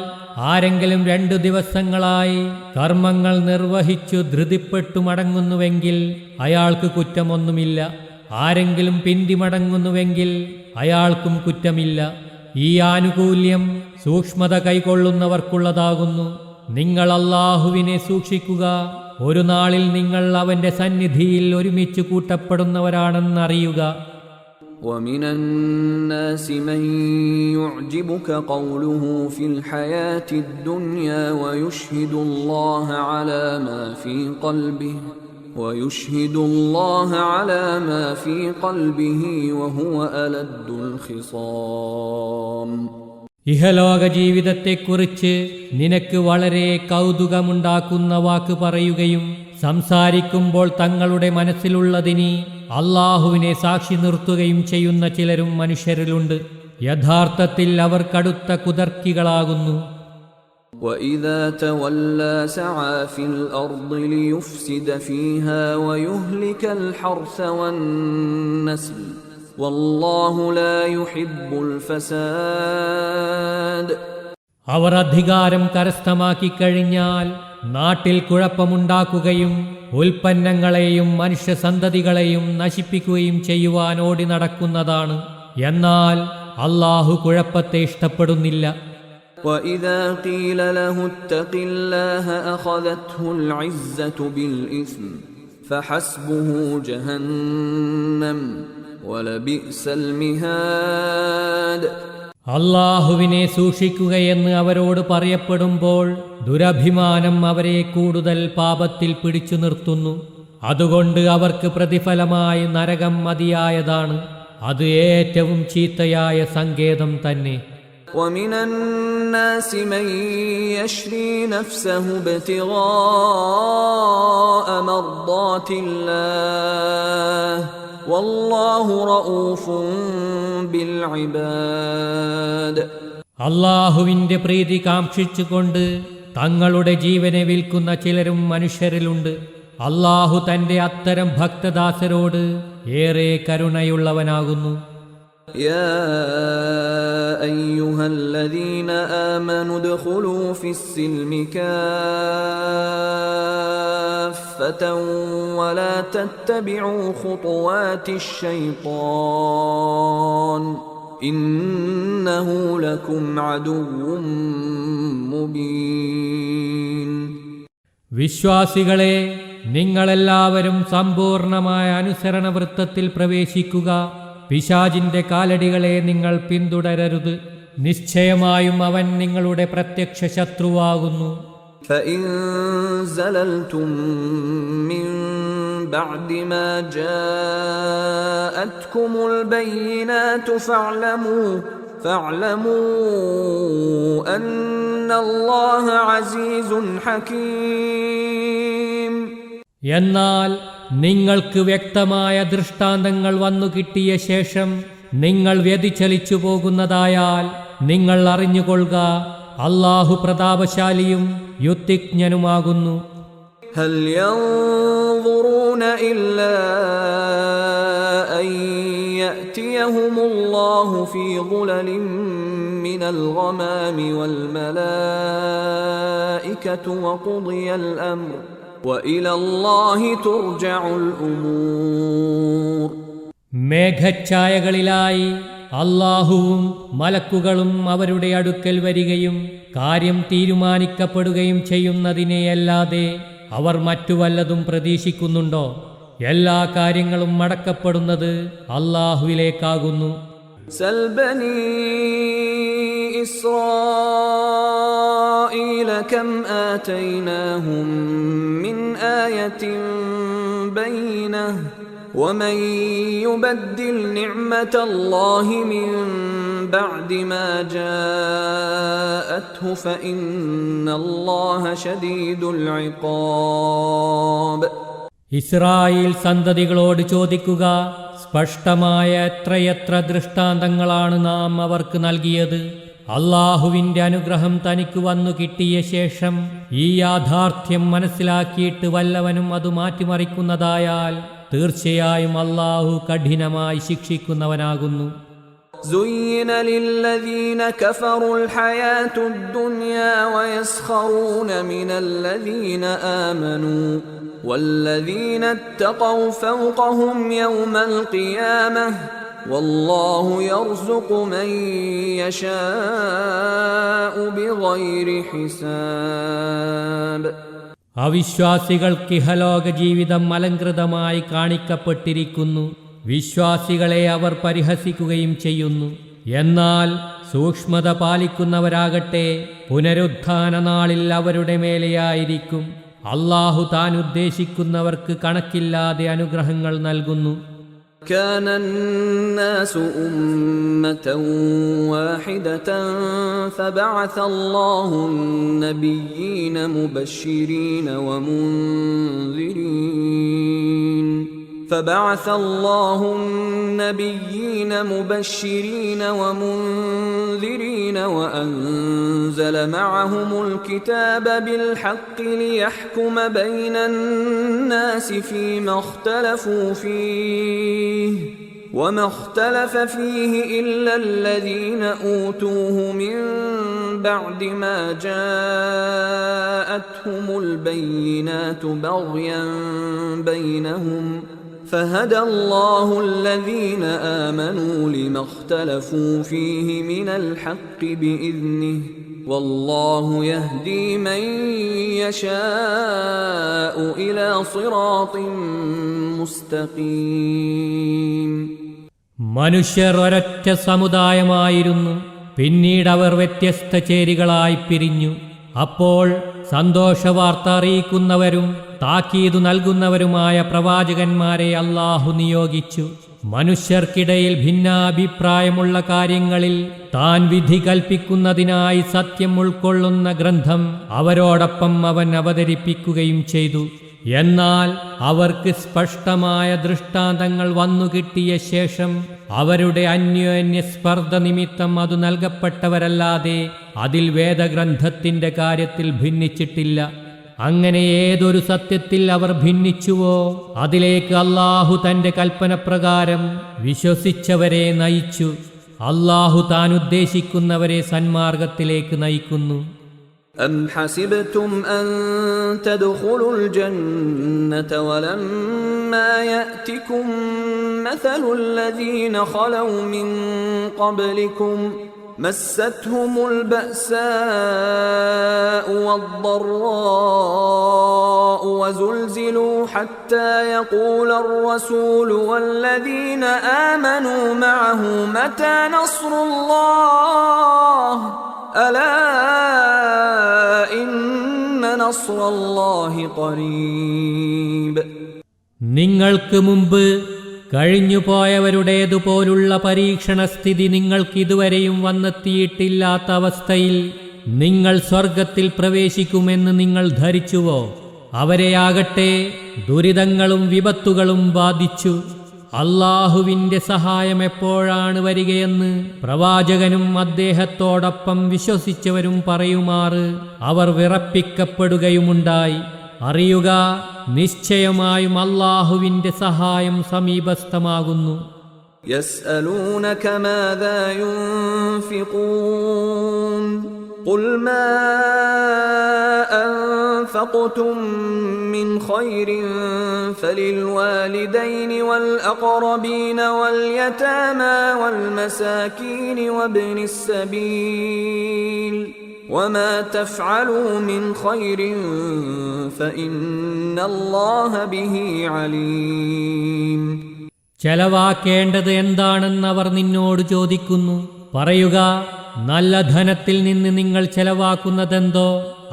ആരെങ്കിലും 2 ദിവസങ്ങളായി കർമ്മങ്ങൾ നിർവഹിച്ചു ധൃതിപ്പെട്ടു മടങ്ങുന്നുവെങ്കിൽ അയാൾക്ക് കുറ്റമൊന്നുമില്ല. ആരെങ്കിലും പിന്തിമടങ്ങുന്നുവെങ്കിൽ അയാൾക്കും കുറ്റമില്ല. ഈ ആനുകൂല്യം സൂക്ഷ്മത കൈക്കൊള്ളുന്നവർക്കുള്ളതാകുന്നു. നിങ്ങൾ അല്ലാഹുവിനെ സൂക്ഷിക്കുക. ഒരു നാളിൽ നിങ്ങൾ അവന്റെ സന്നിധിയിൽ ഒരുമിച്ച് കൂട്ടപ്പെടുന്നവരാണെന്നറിയുക. ومن الناس من يعجبك قوله في الحياة الدنيا ويشهد الله على ما في قلبه وهو ألد الخصام. ഇഹലോക ജീവിതത്തെക്കുറിച്ച് നിനക്ക് വളരെ കൗതുകമുണ്ടാക്കുന്ന വാക്ക് പറയുകയും സംസാരിക്കുമ്പോൾ തങ്ങളുടെ മനസ്സിലുള്ളതിന് അല്ലാഹുവിനെ സാക്ഷി നിർത്തുകയും ചെയ്യുന്ന ചിലരും മനുഷ്യരിലുണ്ട്. യഥാർത്ഥത്തിൽ അവർ കടുത്ത കുതർക്കികളാകുന്നു. وَإِذَا تَوَلَّى سَعَى فِي الْأَرْضِ لِيُفْسِدَ فِيهَا وَيُهْلِكَ الْحَرْثَ وَالنَّسْلَ وَاللَّهُ لَا يُحِبُّ الْفَسَادَ. അവർ അധികാരം കരസ്ഥമാക്കി കഴിഞ്ഞാൽ നാട്ടിൽ കുഴപ്പമുണ്ടാക്കുകയും ഉൽപ്പന്നങ്ങളെയും മനുഷ്യസന്തതികളെയും നശിപ്പിക്കുകയും ചെയ്യുവാൻ ഓടി നടക്കുന്നതാണ്. എന്നാൽ അല്ലാഹു കുഴപ്പത്തെ ഇഷ്ടപ്പെടുന്നില്ല. وَإِذَا قِيلَ لَهُ اتَّقِ اللَّهَ أَخَذَتْهُ الْعِزَّةُ بِالْإِثْمِ فَحَسْبُهُ جَهَنَّمُ وَلَبِئْسَ الْمِهَادُ. അല്ലാഹുവിനെ സൂക്ഷിക്കുകയെന്ന് അവരോട് പറയപ്പെടുമ്പോൾ ദുരഭിമാനം അവരെ കൂടുതൽ പാപത്തിൽ പിടിച്ചു നിർത്തുന്നു. അതുകൊണ്ട് അവർക്ക് പ്രതിഫലമായി നരകം മതിയായതാണ്. അത് ഏറ്റവും ചീത്തയായ സങ്കേതം തന്നെ. وَمِنَ النَّاسِ مَن يَشْرِي نَفْسَهُ ابْتِغَاءَ مَرْضَاتِ اللَّهِ وَاللَّهُ رَءُوفٌ بِالْعِبَادِ. അല്ലാഹുവിന്റെ പ്രീതി കാംക്ഷിച്ചുകൊണ്ട് തങ്ങളുടെ ജീവനെ വിൽക്കുന്ന ചിലരും മനുഷ്യരിലുണ്ട്. അല്ലാഹു തന്റെ അത്തരം ഭക്തദാസരോട് ഏറെ കരുണയുള്ളവനാകുന്നു. يا أيها الذين آمنوا ادخلوا في السلم كافة ولا تتبعوا خطوات الشيطان إنه لكم عدو مبين. വിശ്വാസികളെ, നിങ്ങളെല്ലാവരും സമ്പൂർണമായ അനുസരണ വൃത്തത്തിൽ പ്രവേശിക്കുക. പിശാചിന്റെ കാലടികളെ നിങ്ങൾ പിന്തുടരരുത്. നിശ്ചയമായും അവൻ നിങ്ങളുടെ പ്രത്യക്ഷ ശത്രുവാകുന്നു. فإن زللتم من بعد ما جاءتكم البينات فاعلموا أن الله عزيز حكيم. എന്നാൽ നിങ്ങൾക്ക് വ്യക്തമായ ദൃഷ്ടാന്തങ്ങൾ വന്നു കിട്ടിയ ശേഷം നിങ്ങൾ വ്യതിചലിച്ചു പോകുന്നതായാൽ നിങ്ങൾ അറിഞ്ഞുകൊള്ളുക, അല്ലാഹു പ്രതാപശാലിയും യുക്തിജ്ഞനുമാകുന്നു. هل ينظرون إلا أن يأتيهم الله في ظلل من الغمام والملائكة وقضي الأمر وإلى الله ترجع الأمور. മേഘഛായകളിലായി അല്ലാഹുവും മലക്കുകളും അവരുടെ അടുക്കൽ വരികയും കാര്യം തീരുമാനിക്കപ്പെടുകയും ചെയ്യുന്നതിനെയല്ലാതെ അവർ മറ്റു വല്ലതും പ്രതീക്ഷിക്കുന്നുണ്ടോ? എല്ലാ കാര്യങ്ങളും മടക്കപ്പെടുന്നത് അല്ലാഹുവിലേക്കാകുന്നു. سل بني إسرائيل كم آتيناهم من آية بينة ومن يبدل نعمة الله من بعد ما جاءته فإن الله شديد العقاب. ഇസ്രായേൽ സന്തതികളോട് ചോദിക്കുക, സ്പഷ്ടമായ എത്രയെത്ര ദൃഷ്ടാന്തങ്ങളാണ് നാം അവർക്ക് നൽകിയത്. അള്ളാഹുവിൻ്റെ അനുഗ്രഹം തനിക്ക് വന്നു കിട്ടിയ ശേഷം ഈ യാഥാർത്ഥ്യം മനസ്സിലാക്കിയിട്ട് വല്ലവനും അത് മാറ്റിമറിക്കുന്നതായാൽ തീർച്ചയായും അള്ളാഹു കഠിനമായി ശിക്ഷിക്കുന്നവനാകുന്നു. زين للذين كفروا الحياة الدنيا ويسخرون من الذين آمنوا والذين اتقوا فوقهم يوم القيامة والله يرزق من يشاء بغير حساب. അവിശ്വാസികൾക്ക് ഇഹലോക ജീവിതം അലങ്കൃതമായി കാണിക്കപ്പെട്ടിരിക്കുന്നു. വിശ്വാസികളെ അവർ പരിഹസിക്കുകയും ചെയ്യുന്നു. എന്നാൽ സൂക്ഷ്മത പാലിക്കുന്നവരാകട്ടെ പുനരുത്ഥാന നാളിൽ അവരുടെ മേലെയായിരിക്കും. അള്ളാഹു താൻ ഉദ്ദേശിക്കുന്നവർക്ക് കണക്കില്ലാതെ അനുഗ്രഹങ്ങൾ നൽകുന്നു. كان الناس أمة واحدة فبعث الله النبيين مبشرين ومنذرين وأنزل معهم الكتاب بالحق ليحكم بين الناس فيما اختلفوا فيه وما اختلف فيه إلا الذين أوتوه من بعد ما جاءتهم البينات بغيا بينهم فهدى الله الذين آمنوا لما اختلفوا فيه من الحق بإذنه والله يهدي من يشاء إلى صراط مستقيم. മനുഷ്യർ ഒരൊറ്റ സമുദായമായിരുന്നു. പിന്നീട് അവർ വ്യത്യസ്ത ചേരികളായി പിരിഞ്ഞു. അപ്പോൾ സന്തോഷവാർത്ത അറിയിക്കുന്നവരും താക്കീതു നൽകുന്നവരുമായ പ്രവാചകന്മാരെ അല്ലാഹു നിയോഗിച്ചു. മനുഷ്യർക്കിടയിൽ ഭിന്നാഭിപ്രായമുള്ള കാര്യങ്ങളിൽ താൻ വിധി കൽപ്പിക്കുന്നതിനായി സത്യം ഉൾക്കൊള്ളുന്ന ഗ്രന്ഥം അവരോടൊപ്പം അവൻ അവതരിപ്പിക്കുകയും ചെയ്തു. എന്നാൽ അവർക്ക് സ്പഷ്ടമായ ദൃഷ്ടാന്തങ്ങൾ വന്നുകിട്ടിയ ശേഷം അവരുടെ അന്യോന്യ സ്പർദ്ധ നിമിത്തം അത് നൽകപ്പെട്ടവരല്ലാതെ അതിൽ വേദഗ്രന്ഥത്തിന്റെ കാര്യത്തിൽ ഭിന്നിച്ചിട്ടില്ല. അങ്ങനെ ഏതൊരു സത്യത്തിൽ അവർ ഭിന്നിച്ചുവോ അതിലേക്ക് അല്ലാഹു തന്റെ കൽപ്പനപ്രകാരം വിശ്വസിച്ചവരെ നയിച്ചു. അല്ലാഹു താൻ ഉദ്ദേശിക്കുന്നവരെ സന്മാർഗത്തിലേക്ക് നയിക്കുന്നു. أم حسبتم أن تدخلوا الجنة ولما يأتكم مثل الذين خلوا من قبلكم مستهم البأساء والضراء وزلزلوا حتى يقول الرسول والذين آمنوا معه متى نصر الله ألا إن نصر الله قريب. നിങ്ങൾക്ക് മുമ്പ് കഴിഞ്ഞുപോയവരുടേതുപോലുള്ള പരീക്ഷണസ്ഥിതി നിങ്ങൾക്കിതുവരെയും വന്നെത്തിയിട്ടില്ലാത്ത അവസ്ഥയിൽ നിങ്ങൾ സ്വർഗത്തിൽ പ്രവേശിക്കുമെന്ന് നിങ്ങൾ ധരിച്ചുവോ? അവരെയാകട്ടെ ദുരിതങ്ങളും വിപത്തുകളും ബാധിച്ചു. അല്ലാഹുവിന്റെ സഹായം എപ്പോഴാണ് വരികയെന്ന് പ്രവാചകനും അദ്ദേഹത്തോടൊപ്പം വിശ്വസിച്ചവരും പറയുമാറ് അവർ വിറപ്പിക്കപ്പെടുകയുമുണ്ടായി. അറിയുക, നിശ്ചയമായും അല്ലാഹുവിന്റെ സഹായം സമീപസ്ഥമാകുന്നു. يسألونك ماذا ينفقون قل ما أنفقتم من خير فللوالدين والأقربين واليتامى والمساكين وابن السبيل وما تفعلوا من خير فإن الله به عليم. ചെലവാക്കേണ്ടത് എന്താണെന്ന് അവർ നിന്നോട് ചോദിക്കുന്നു. പറയുക, നല്ല ധനത്തിൽ നിന്ന് നിങ്ങൾ ചെലവാക്കുന്നതെന്തോ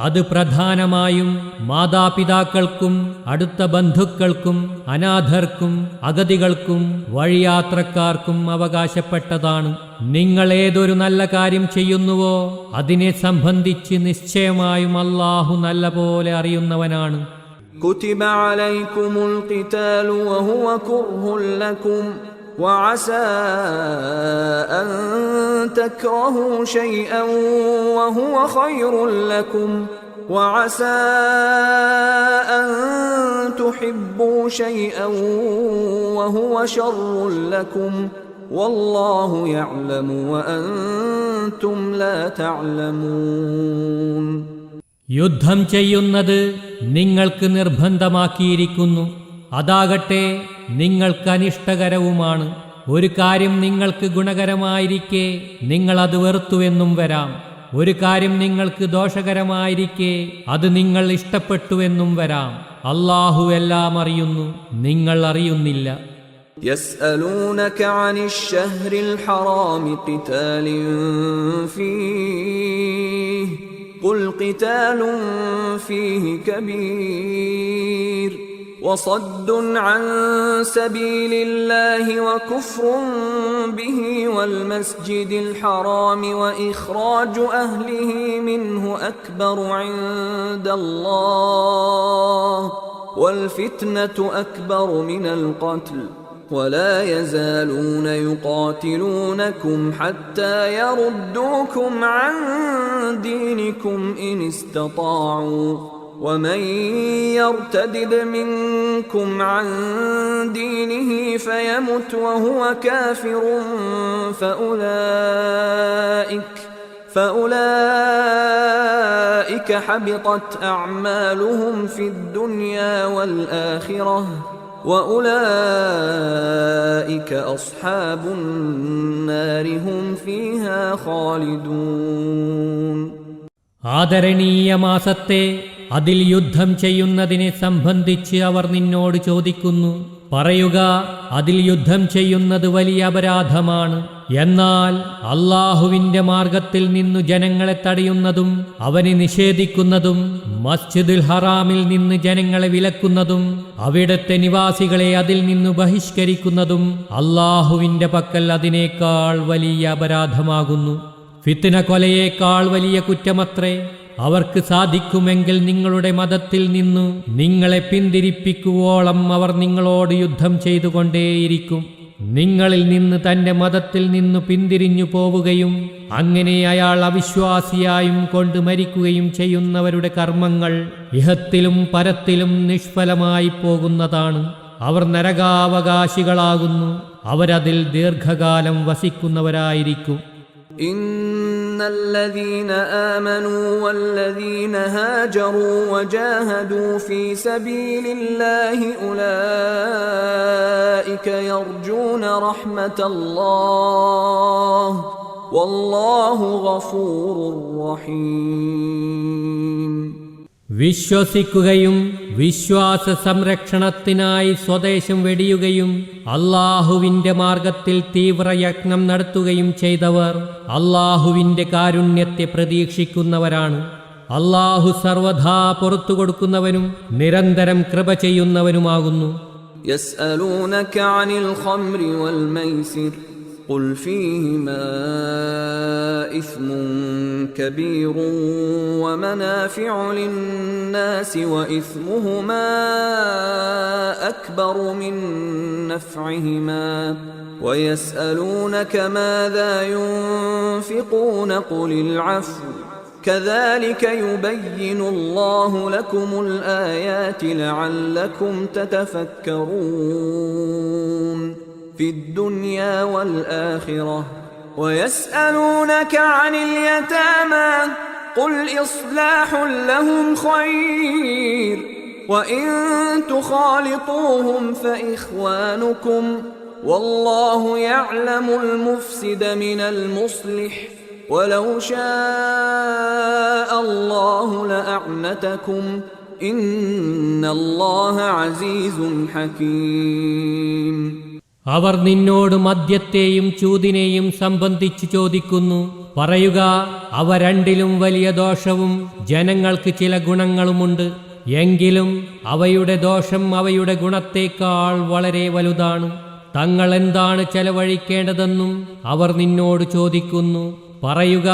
അത് പ്രധാനമായും മാതാപിതാക്കൾക്കും അടുത്ത ബന്ധുക്കൾക്കും അനാഥർക്കും അഗതികൾക്കും വഴിയാത്രക്കാർക്കും അവകാശപ്പെട്ടതാണ്. നിങ്ങൾ ഏതൊരു നല്ല കാര്യം ചെയ്യുന്നുവോ അതിനെ സംബന്ധിച്ച് നിശ്ചയമായും അല്ലാഹു നല്ലപോലെ അറിയുന്നവനാണ്. كتب عليكم القتال وهو كره لكم وعسى أن تكرهوا شيئا وهو خير لكم وعسى أن تحبوا شيئا وهو شر لكم والله يعلم وأنتم لا تعلمون. യുദ്ധം ചെയ്യുന്നത് നിങ്ങൾക്ക് നിർബന്ധമാക്കിയിരിക്കുന്നു. അതാകട്ടെ നിങ്ങൾക്ക് അനിഷ്ടകരവുമാണ്. ഒരു കാര്യം നിങ്ങൾക്ക് ഗുണകരമായിരിക്കെ നിങ്ങൾ അത് വെറുത്തുവെന്നും വരാം. ഒരു കാര്യം നിങ്ങൾക്ക് ദോഷകരമായിരിക്കെ അത് നിങ്ങൾ ഇഷ്ടപ്പെട്ടുവെന്നും വരാം. അല്ലാഹു എല്ലാം അറിയുന്നു, നിങ്ങൾ അറിയുന്നില്ല. يسألونك عن الشهر الحرام قتال فيه قل قتال فيه كبير وصد عن سبيل الله وكفر به والمسجد الحرام وإخراج أهله منه أكبر عند الله والفتنة أكبر من القتل ولا يزالون يقاتلونكم حتى يردوكم عن دينكم إن استطاعوا ومن يرتدد منكم عن دينه فيمت وهو كافر فأولئك حبطت أعمالهم في الدنيا والآخرة وأولئك أصحاب النار هم فيها خالدون. ആദരണീയ മാസത്തെ അതിൽ യുദ്ധം ചെയ്യുന്നതിനെ സംബന്ധിച്ച് അവർ നിന്നോട് ചോദിക്കുന്നു. പറയുക, അതിൽ യുദ്ധം ചെയ്യുന്നത് വലിയ അപരാധമാണ്. എന്നാൽ അല്ലാഹുവിന്റെ മാർഗത്തിൽ നിന്നു ജനങ്ങളെ തടയുന്നതും അവനെ നിഷേധിക്കുന്നതും മസ്ജിദുൽ ഹറാമിൽ നിന്ന് ജനങ്ങളെ വിലക്കുന്നതും അവിടത്തെ നിവാസികളെ അതിൽ നിന്നു ബഹിഷ്കരിക്കുന്നതും അല്ലാഹുവിന്റെ പക്കൽ അതിനേക്കാൾ വലിയ അപരാധമാകുന്നു. ഫിത്ന കൊലയേക്കാൾ വലിയ കുറ്റമത്രേ. അവർക്ക് സാധിക്കുമെങ്കിൽ നിങ്ങളുടെ മതത്തിൽ നിന്നു നിങ്ങളെ പിന്തിരിപ്പിക്കുവോളം അവർ നിങ്ങളോട് യുദ്ധം ചെയ്തുകൊണ്ടേയിരിക്കും. നിങ്ങളിൽ നിന്ന് തന്റെ മതത്തിൽ നിന്നു പിന്തിരിഞ്ഞു പോവുകയും അങ്ങനെ അയാൾ അവിശ്വാസിയായും കൊണ്ട് മരിക്കുകയും ചെയ്യുന്നവരുടെ കർമ്മങ്ങൾ ഇഹത്തിലും പരത്തിലും നിഷ്ഫലമായി പോകുന്നതാണ്. അവർ നരകാവകാശികളാകുന്നു. അവരതിൽ ദീർഘകാലം വസിക്കുന്നവരായിരിക്കും. إن الذين آمنوا والذين هاجروا وجاهدوا في سبيل الله أولئك يرجون رحمة الله والله غفور رحيم. വിശ്വസിക്കുകയും വിശ്വാസ സംരക്ഷണത്തിനായി സ്വദേശം വെടിയുകയും അല്ലാഹുവിന്റെ മാർഗത്തിൽ തീവ്രയത്നം നടത്തുകയും ചെയ്തവർ അല്ലാഹുവിന്റെ കാരുണ്യത്തെ പ്രതീക്ഷിക്കുന്നവരാണ്. അല്ലാഹു സർവദാ പുറത്തു കൊടുക്കുന്നവനും നിരന്തരം കൃപ ചെയ്യുന്നവനുമാകുന്നു. يسألونك عن الخمر والميسر قل فيهما إثم كبير ومنافع للناس وإثمهما أكبر من نفعهما ويسألونك ماذا ينفقون قل العفو كذلك يبين الله لكم الآيات لعلكم تتفكرون في الدنيا والآخرة ويسألونك عن اليتامى قل إصلاح لهم خير وإن تخالطوهم فإخوانكم والله يعلم المفسد من المصلح ولو شاء الله لأعنتكم إن الله عزيز حكيم. അവർ നിന്നോട് മദ്യത്തെയും ചൂതിനെയും സംബന്ധിച്ച് ചോദിക്കുന്നു. പറയുക, അവ രണ്ടിലും വലിയ ദോഷവും ജനങ്ങൾക്ക് ചില ഗുണങ്ങളുമുണ്ട്. എങ്കിലും അവയുടെ ദോഷം അവയുടെ ഗുണത്തേക്കാൾ വളരെ വലുതാണ്. തങ്ങൾ എന്താണ് ചെലവഴിക്കേണ്ടതെന്നും അവർ നിന്നോട് ചോദിക്കുന്നു. പറയുക,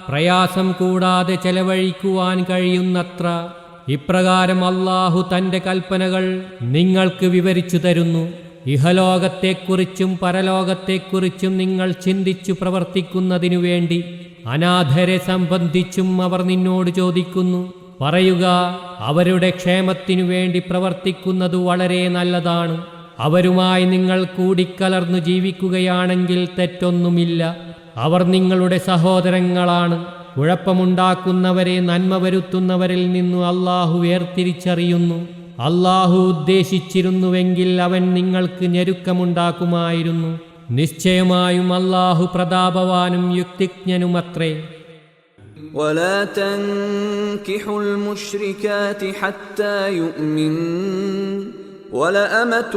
പ്രയാസം കൂടാതെ ചെലവഴിക്കുവാൻ കഴിയുന്നത്ര. ഇപ്രകാരം അല്ലാഹു തന്റെ കൽപ്പനകൾ നിങ്ങൾക്ക് വിവരിച്ചു തരുന്നു. ഇഹലോകത്തെക്കുറിച്ചും പരലോകത്തെക്കുറിച്ചും നിങ്ങൾ ചിന്തിച്ചു പ്രവർത്തിക്കുന്നതിനു വേണ്ടി അനാഥരെ സംബന്ധിച്ചും അവർ നിന്നോട് ചോദിക്കുന്നു. പറയുക, അവരുടെ ക്ഷേമത്തിനു വേണ്ടി പ്രവർത്തിക്കുന്നത് വളരെ നല്ലതാണ്. അവരുമായി നിങ്ങൾ കൂടിക്കലർന്നു ജീവിക്കുകയാണെങ്കിൽ തെറ്റൊന്നുമില്ല. അവർ നിങ്ങളുടെ സഹോദരങ്ങളാണ്. കുഴപ്പമുണ്ടാക്കുന്നവരെ നന്മ വരുത്തുന്നവരിൽ നിന്നു അല്ലാഹു വേർതിരിച്ചറിയുന്നു. അല്ലാഹു ഉദ്ദേശിച്ചിരുന്നുവെങ്കിൽ അവൻ നിങ്ങൾക്ക് ഞെരുക്കമുണ്ടാക്കുമായിരുന്നു. നിശ്ചയമായും അല്ലാഹു പ്രതാപവാനും യുക്തിജ്ഞനുമത്രേ. ولا تنكحوا المشركات حتى يؤمن ولأمة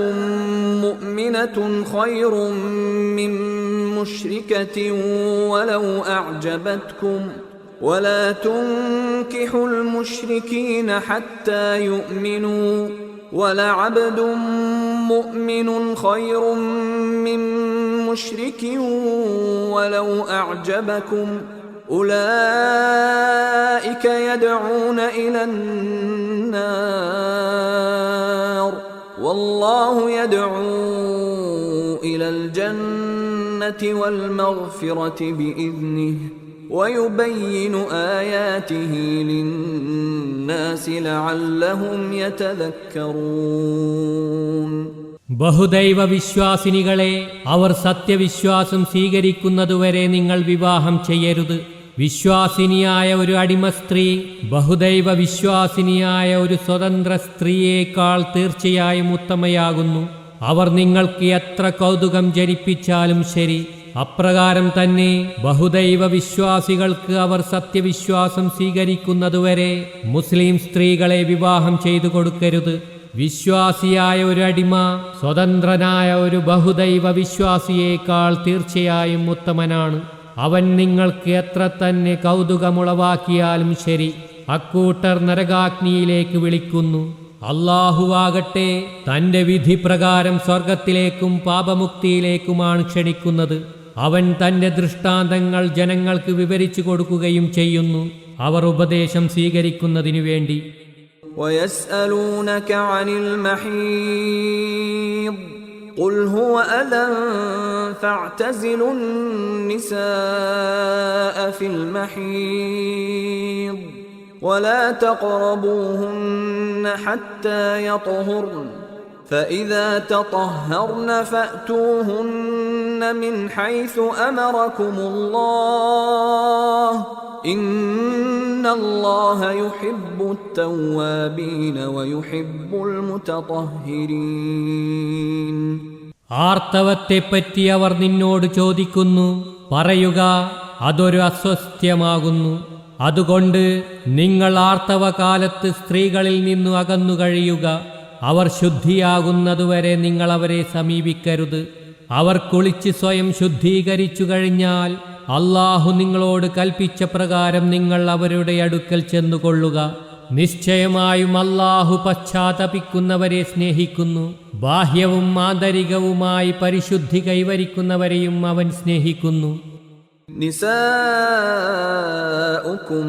مؤمنة خير من مشركة ولو أعجبتكم ولا تنكحوا المشركين حتى يؤمنوا ولعبد مؤمن خير من مشرك ولو أعجبكم أولئك يدعون إلى النار والله يدعو إلى الجنة والمغفرة بإذنه ويبين آياته للناس لعلهم يتذكرون. ബഹുദൈവ വിശ്വാസിനികളെ, അവർ സത്യവിശ്വാസം സ്വീകരിക്കുന്നതുവരെ നിങ്ങൾ വിവാഹം ചെയ്യരുത്. വിശ്വാസിനിയായ ഒരു അടിമ സ്ത്രീ ബഹുദൈവ വിശ്വാസിനിയായ ഒരു സ്വതന്ത്ര സ്ത്രീയേക്കാൾ തീർച്ചയായും ഉത്തമയാകുന്നു. അവർ നിങ്ങൾക്ക് എത്ര കൗതുകം ജനിപ്പിച്ചാലും ശരി. അപ്രകാരം തന്നെ ബഹുദൈവ വിശ്വാസികൾക്ക് അവർ സത്യവിശ്വാസം സ്വീകരിക്കുന്നതുവരെ മുസ്ലിം സ്ത്രീകളെ വിവാഹം ചെയ്തു കൊടുക്കരുത്. വിശ്വാസിയായ ഒരു അടിമ സ്വതന്ത്രനായ ഒരു ബഹുദൈവ വിശ്വാസിയേക്കാൾ തീർച്ചയായും ഉത്തമനാണ്. അവൻ നിങ്ങൾക്ക് എത്ര തന്നെ കൗതുകമുളവാക്കിയാലും ശരി, അക്കൂട്ടർ നരകാഗ്നിയിലേക്ക് വിളിക്കുന്നു. അല്ലാഹുവാകട്ടെ തന്റെ വിധിപ്രകാരം സ്വർഗത്തിലേക്കും പാപമുക്തിയിലേക്കുമാണ് ക്ഷണിക്കുന്നത്. അവൻ തന്റെ ദൃഷ്ടാന്തങ്ങൾ ജനങ്ങൾക്ക് വിവരിച്ചു കൊടുക്കുകയും ചെയ്യുന്നു, അവർ ഉപദേശം സ്വീകരിക്കുന്നതിനു വേണ്ടി. وَيَسْأَلُونَكَ عَنِ الْمَحِيضِ قُلْ هُوَ أَذًى فَاعْتَزِلُوا النِّسَاءَ فِي الْمَحِيضِ وَلَا تَقْرَبُوهُنَّ حَتَّى يَطْهُرْنَ فَإِذَا تَطَهَّرْنَ فَأْتُوهُنَّ مِنْ حَيْثُ أَمَرَكُمُ اللَّهُ إِنَّ اللَّهَ يُحِبُّ التَّوَّابِينَ وَيُحِبُّ الْمُتَطَهِّرِينَ. ആർത്തവത്തെപ്പറ്റി അവർ നിന്നോട് ചോദിക്കുന്നു. പറയുക, അതൊരു അസ്വസ്ഥ്യമാകുന്നു. അതുകൊണ്ട് നിങ്ങൾ ആർത്തവകാലത്ത് സ്ത്രീകളിൽ നിന്നു അകന്നു കഴിയുക. അവർ ശുദ്ധിയാകുന്നതുവരെ നിങ്ങൾ അവരെ സമീപിക്കരുത്. അവർ കുളിച്ച് സ്വയം ശുദ്ധീകരിച്ചു കഴിഞ്ഞാൽ അല്ലാഹു നിങ്ങളോട് കൽപ്പിച്ച പ്രകാരം നിങ്ങൾ അവരുടെ അടുക്കൽ ചെന്നുകൊള്ളുക. നിശ്ചയമായും അല്ലാഹു പശ്ചാത്തപിക്കുന്നവരെ സ്നേഹിക്കുന്നു. ബാഹ്യവും ആന്തരികവുമായി പരിശുദ്ധി കൈവരിക്കുന്നവരെയും അവൻ സ്നേഹിക്കുന്നു. نساؤكم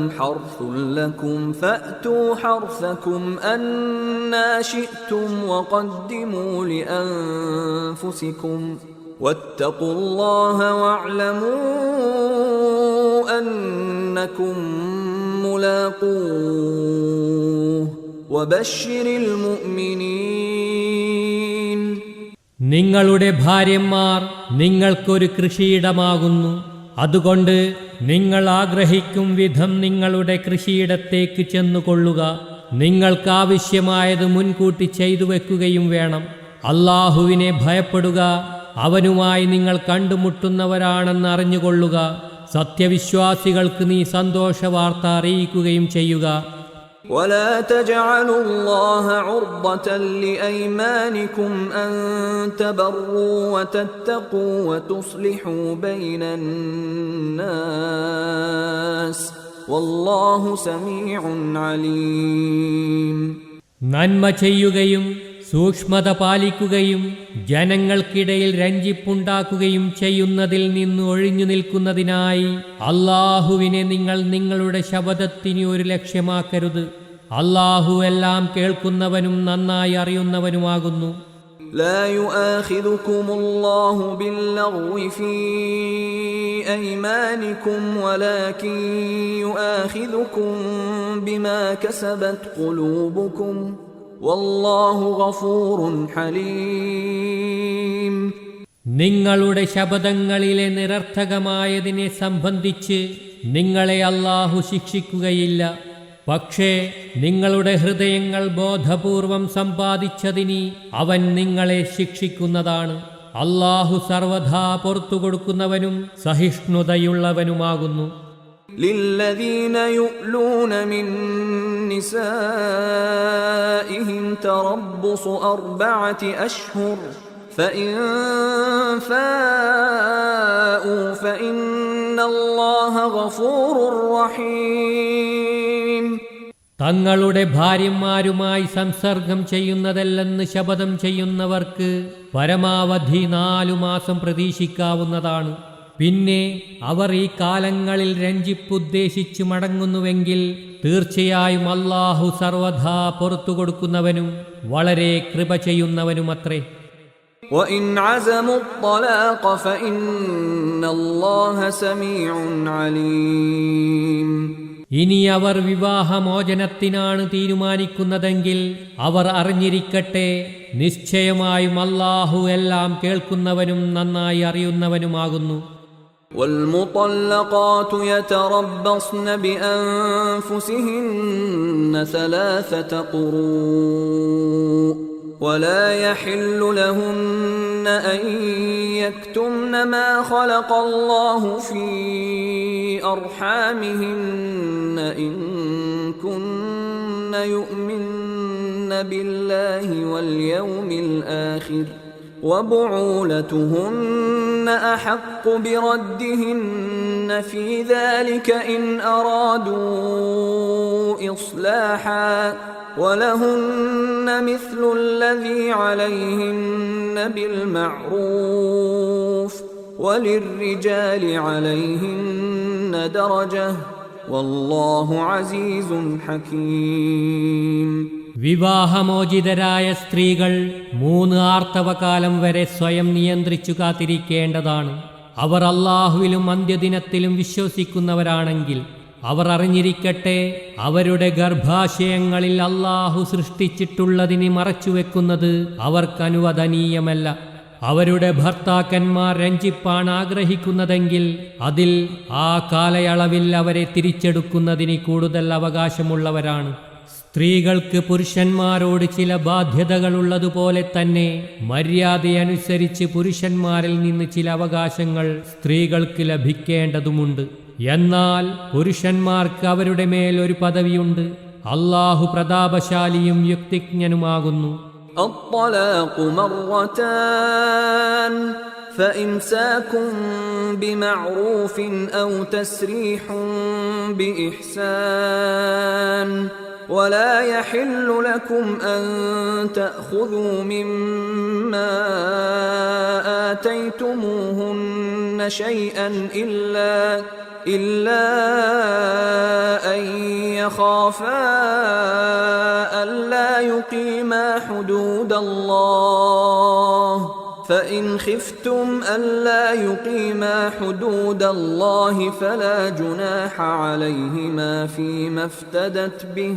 حرث لكم فأتوا حرثكم أنى شئتم وقدموا لأنفسكم واتقوا الله واعلموا أنكم ملاقوه وبشر المؤمنين. നിങ്ങളുടെ ഭാര്യമാർ നിങ്ങൾക്കൊരു കൃഷിയിടമാകുന്നു. അതുകൊണ്ട് നിങ്ങൾ ആഗ്രഹിക്കും വിധം നിങ്ങളുടെ കൃഷിയിടത്തേക്ക് ചെന്നുകൊള്ളുക. നിങ്ങൾക്കാവശ്യമായത് മുൻകൂട്ടി ചെയ്തു വെക്കുകയും വേണം. അല്ലാഹുവിനെ ഭയപ്പെടുക. അവനുമായി നിങ്ങൾ കണ്ടുമുട്ടുന്നവരാണെന്ന് അറിഞ്ഞുകൊള്ളുക. സത്യവിശ്വാസികൾക്ക് നീ സന്തോഷവാർത്ത അറിയിക്കുകയും ചെയ്യുക. ولا تجعلوا الله عرضة لأيمانكم أن تبروا وتتقوا وتصلحوا بين الناس والله سميع عليم. നന്മ ചെയ്യുകയും സൂക്ഷ്മത പാലിക്കുകയും ജനങ്ങൾക്കിടയിൽ രഞ്ജിപ്പുണ്ടാക്കുകയും ചെയ്യുന്നതിൽ നിന്ന് ഒഴിഞ്ഞു നിൽക്കുന്നതിനായി അല്ലാഹുവിനെ നിങ്ങൾ നിങ്ങളുടെ ശബദത്തിന് ഒരു ലക്ഷ്യമാക്കരുത്. അല്ലാഹു എല്ലാം കേൾക്കുന്നവനും നന്നായി അറിയുന്നവനുമാകുന്നു. لا يؤاخذكم الله باللغو في أيمانكم ولكن يؤاخذكم بما كسبت قلوبكم والله غفور حليم. നിങ്ങളുടെ ശബദങ്ങളിലെ നിരർത്ഥകമായതിനെ സംബന്ധിച്ച് നിങ്ങളെ അല്ലാഹു ശിക്ഷിക്കുകയില്ല. പക്ഷേ നിങ്ങളുടെ ഹൃദയങ്ങൾ ബോധപൂർവം സമ്പാദിച്ചതിന് അവൻ നിങ്ങളെ ശിക്ഷിക്കുന്നതാണ്. അല്ലാഹു സർവദാ പുറത്തുകൊടുക്കുന്നവനും സഹിഷ്ണുതയുള്ളവനുമാകുന്നു. للذين يؤلون من نسائهم تربص 4 أشهر فإن فاءوا فإن الله غفور رحيم. തങ്ങളുടെ ഭാര്യമാരുമായി സംസർഗം ചെയ്യുന്നതല്ലെന്ന് ശപഥം ചെയ്യുന്നവർക്ക് പരമാവധി 4 മാസം പ്രതീക്ഷിക്കാവുന്നതാണ്. പിന്നെ അവർ ഈ കാലങ്ങളിൽ രഞ്ജിപ്പുദ്ദേശിച്ചു മടങ്ങുന്നുവെങ്കിൽ തീർച്ചയായും അല്ലാഹു സർവദാ പുറത്തു കൊടുക്കുന്നവനും വളരെ കൃപ ചെയ്യുന്നവനുമത്രേ. وَإِنْ عَزَمُوا الطَّلَاقَ فَإِنَّ اللَّهَ سَمِيعٌ عَلِيمٌ. ഇനി അവർ വിവാഹമോചനത്തിനാണ് തീരുമാനിക്കുന്നതെങ്കിൽ അവർ അറിഞ്ഞിരിക്കട്ടെ, നിശ്ചയമായും അല്ലാഹു എല്ലാം കേൾക്കുന്നവനും നന്നായി അറിയുന്നവനുമാകുന്നു. والمطلقات يتربصن بأنفسهن 3 قروء ولا يحل لهن أن يكتمن ما خلق الله في أرحامهن إن كن يؤمن بالله واليوم الآخر وبعولتهن أحق بردهن في ذلك إن أرادوا إصلاحا ولهن مثل الذي عليهن بالمعروف وللرجال عليهن درجة والله عزيز حكيم. വിവാഹമോചിതരായ സ്ത്രീകൾ 3 ആർത്തവകാലം വരെ സ്വയം നിയന്ത്രിച്ചു കാത്തിരിക്കേണ്ടതാണ്. അവർ അല്ലാഹുവിലും അന്ത്യദിനത്തിലും വിശ്വസിക്കുന്നവരാണെങ്കിൽ അവർ അറിഞ്ഞിരിക്കട്ടെ, അവരുടെ ഗർഭാശയങ്ങളിൽ അല്ലാഹു സൃഷ്ടിച്ചിട്ടുള്ളതിന് മറച്ചുവെക്കുന്നത് അവർക്കനുവദനീയമല്ല. അവരുടെ ഭർത്താക്കന്മാർ രഞ്ജിപ്പാണ് ആഗ്രഹിക്കുന്നതെങ്കിൽ അതിൽ ആ കാലയളവിൽ അവരെ തിരിച്ചെടുക്കുന്നതിന് കൂടുതൽ അവകാശമുള്ളവരാണ്. സ്ത്രീകൾക്ക് പുരുഷന്മാരോട് ചില ബാധ്യതകളുള്ളതുപോലെ തന്നെ മര്യാദയനുസരിച്ച് പുരുഷന്മാരിൽ നിന്ന് ചില അവകാശങ്ങൾ സ്ത്രീകൾക്ക് ലഭിക്കേണ്ടതുമുണ്ട്. എന്നാൽ പുരുഷന്മാർക്ക് അവരുടെ മേൽ ഒരു പദവിയുണ്ട്. അല്ലാഹു പ്രതാപശാലിയും യുക്തിജ്ഞനുമാകുന്നു. الطلاق مرتان فإمساكم بمعروف أو تسريح بإحسان ولا يحل لكم أن تأخذوا مما آتيتموهن شيئا إلا أن يخافا ألا يقيما حدود الله فإن خفتم ألا يقيما حدود الله فلا جناح عليهما فيما افتدت به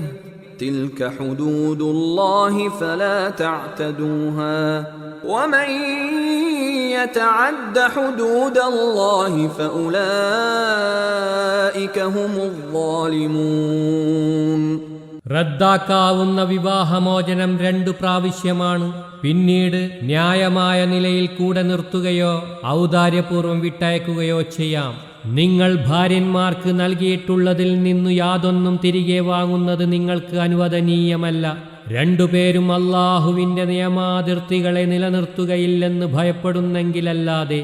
تلك حدود الله فلا تعتدوها ومن يتعد حدود الله فأولئك هم الظالمون. റദ്ദാക്കാവുന്ന വിവാഹമോചനം 2 പ്രാവശ്യമാണ്. പിന്നീട് ന്യായമായ നിലയിൽ കൂടെ നിർത്തുകയോ ഔദാര്യപൂർവ്വം വിട്ടയക്കുകയോ ചെയ്യാം. നിങ്ങൾ ഭാര്യന്മാർക്ക് നൽകിയിട്ടുള്ളതിൽ നിന്നു യാതൊന്നും തിരികെ വാങ്ങുന്നത് നിങ്ങൾക്ക് അനുവദനീയമല്ല. 2 പേരും അല്ലാഹുവിൻ്റെ നിയമാതിർത്തികളെ നിലനിർത്തുകയില്ലെന്ന് ഭയപ്പെടുന്നെങ്കിലല്ലാതെ.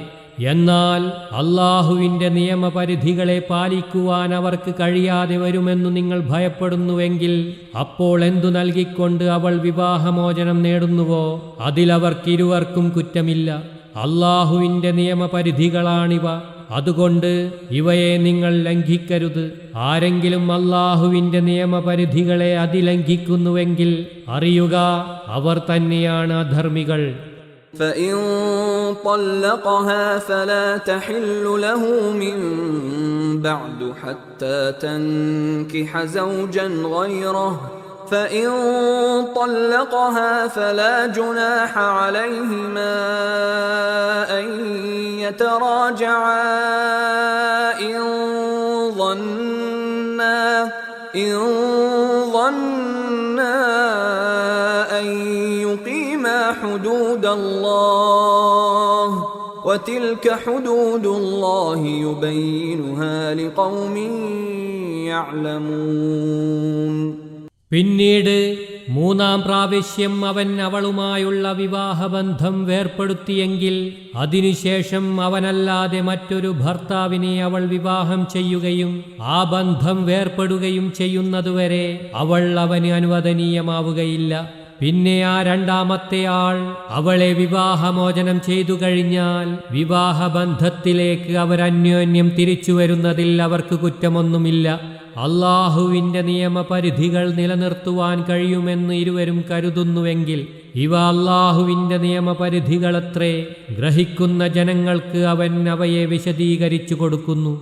എന്നാൽ അല്ലാഹുവിൻ്റെ നിയമപരിധികളെ പാലിക്കുവാൻ അവർക്ക് കഴിയാതെ വരുമെന്നു നിങ്ങൾ ഭയപ്പെടുന്നുവെങ്കിൽ അപ്പോൾ എന്തു നൽകിക്കൊണ്ട് അവൾ വിവാഹമോചനം നേടുന്നുവോ അതിലവർക്കിരുവർക്കും കുറ്റമില്ല. അല്ലാഹുവിൻ്റെ നിയമപരിധികളാണിവ. അതുകൊണ്ട് ഇവയെ നിങ്ങൾ ലംഘിക്കരുത്. ആരെങ്കിലും അല്ലാഹുവിൻ്റെ നിയമപരിധികളെ അതിലംഘിക്കുന്നുവെങ്കിൽ അറിയുക, അവർ തന്നെയാണ് അധർമ്മികൾ. فإن طلقها فلا تحل له من بعد حتى تنكح زوجا غيره فإن طلقها فلا جناح عليهما أن يتراجعا إن ظنا أن يقيما حدود الله وتلك حدود الله يبينها لقوم يعلمون. പിന്നീട് മൂന്നാം പ്രാവശ്യം അവൻ അവളുമായുള്ള വിവാഹബന്ധം വേർപ്പെടുത്തിയെങ്കിൽ അതിനുശേഷം അവനല്ലാതെ മറ്റൊരു ഭർത്താവിനെ അവൾ വിവാഹം ചെയ്യുകയും ആ ബന്ധം വേർപ്പെടുകയും ചെയ്യുന്നതുവരെ അവൾ അവന് അനുവദനീയമാവുകയില്ല. പിന്നെ ആ രണ്ടാമത്തെ ആൾ അവളെ വിവാഹമോചനം ചെയ്തു കഴിഞ്ഞാൽ വിവാഹബന്ധത്തിലേക്ക് അവരന്യോന്യം തിരിച്ചു വരുന്നതിൽ അവർക്ക് കുറ്റമൊന്നുമില്ല. അള്ളാഹുവിൻ്റെ നിയമപരിധികൾ നിലനിർത്തുവാൻ കഴിയുമെന്ന് ഇരുവരും കരുതുന്നുവെങ്കിൽ ഇവ അള്ളാഹുവിൻ്റെ നിയമപരിധികളത്രേ. ഗ്രഹിക്കുന്ന ജനങ്ങൾക്ക് അവൻ അവയെ വിശദീകരിച്ചു കൊടുക്കുന്നു.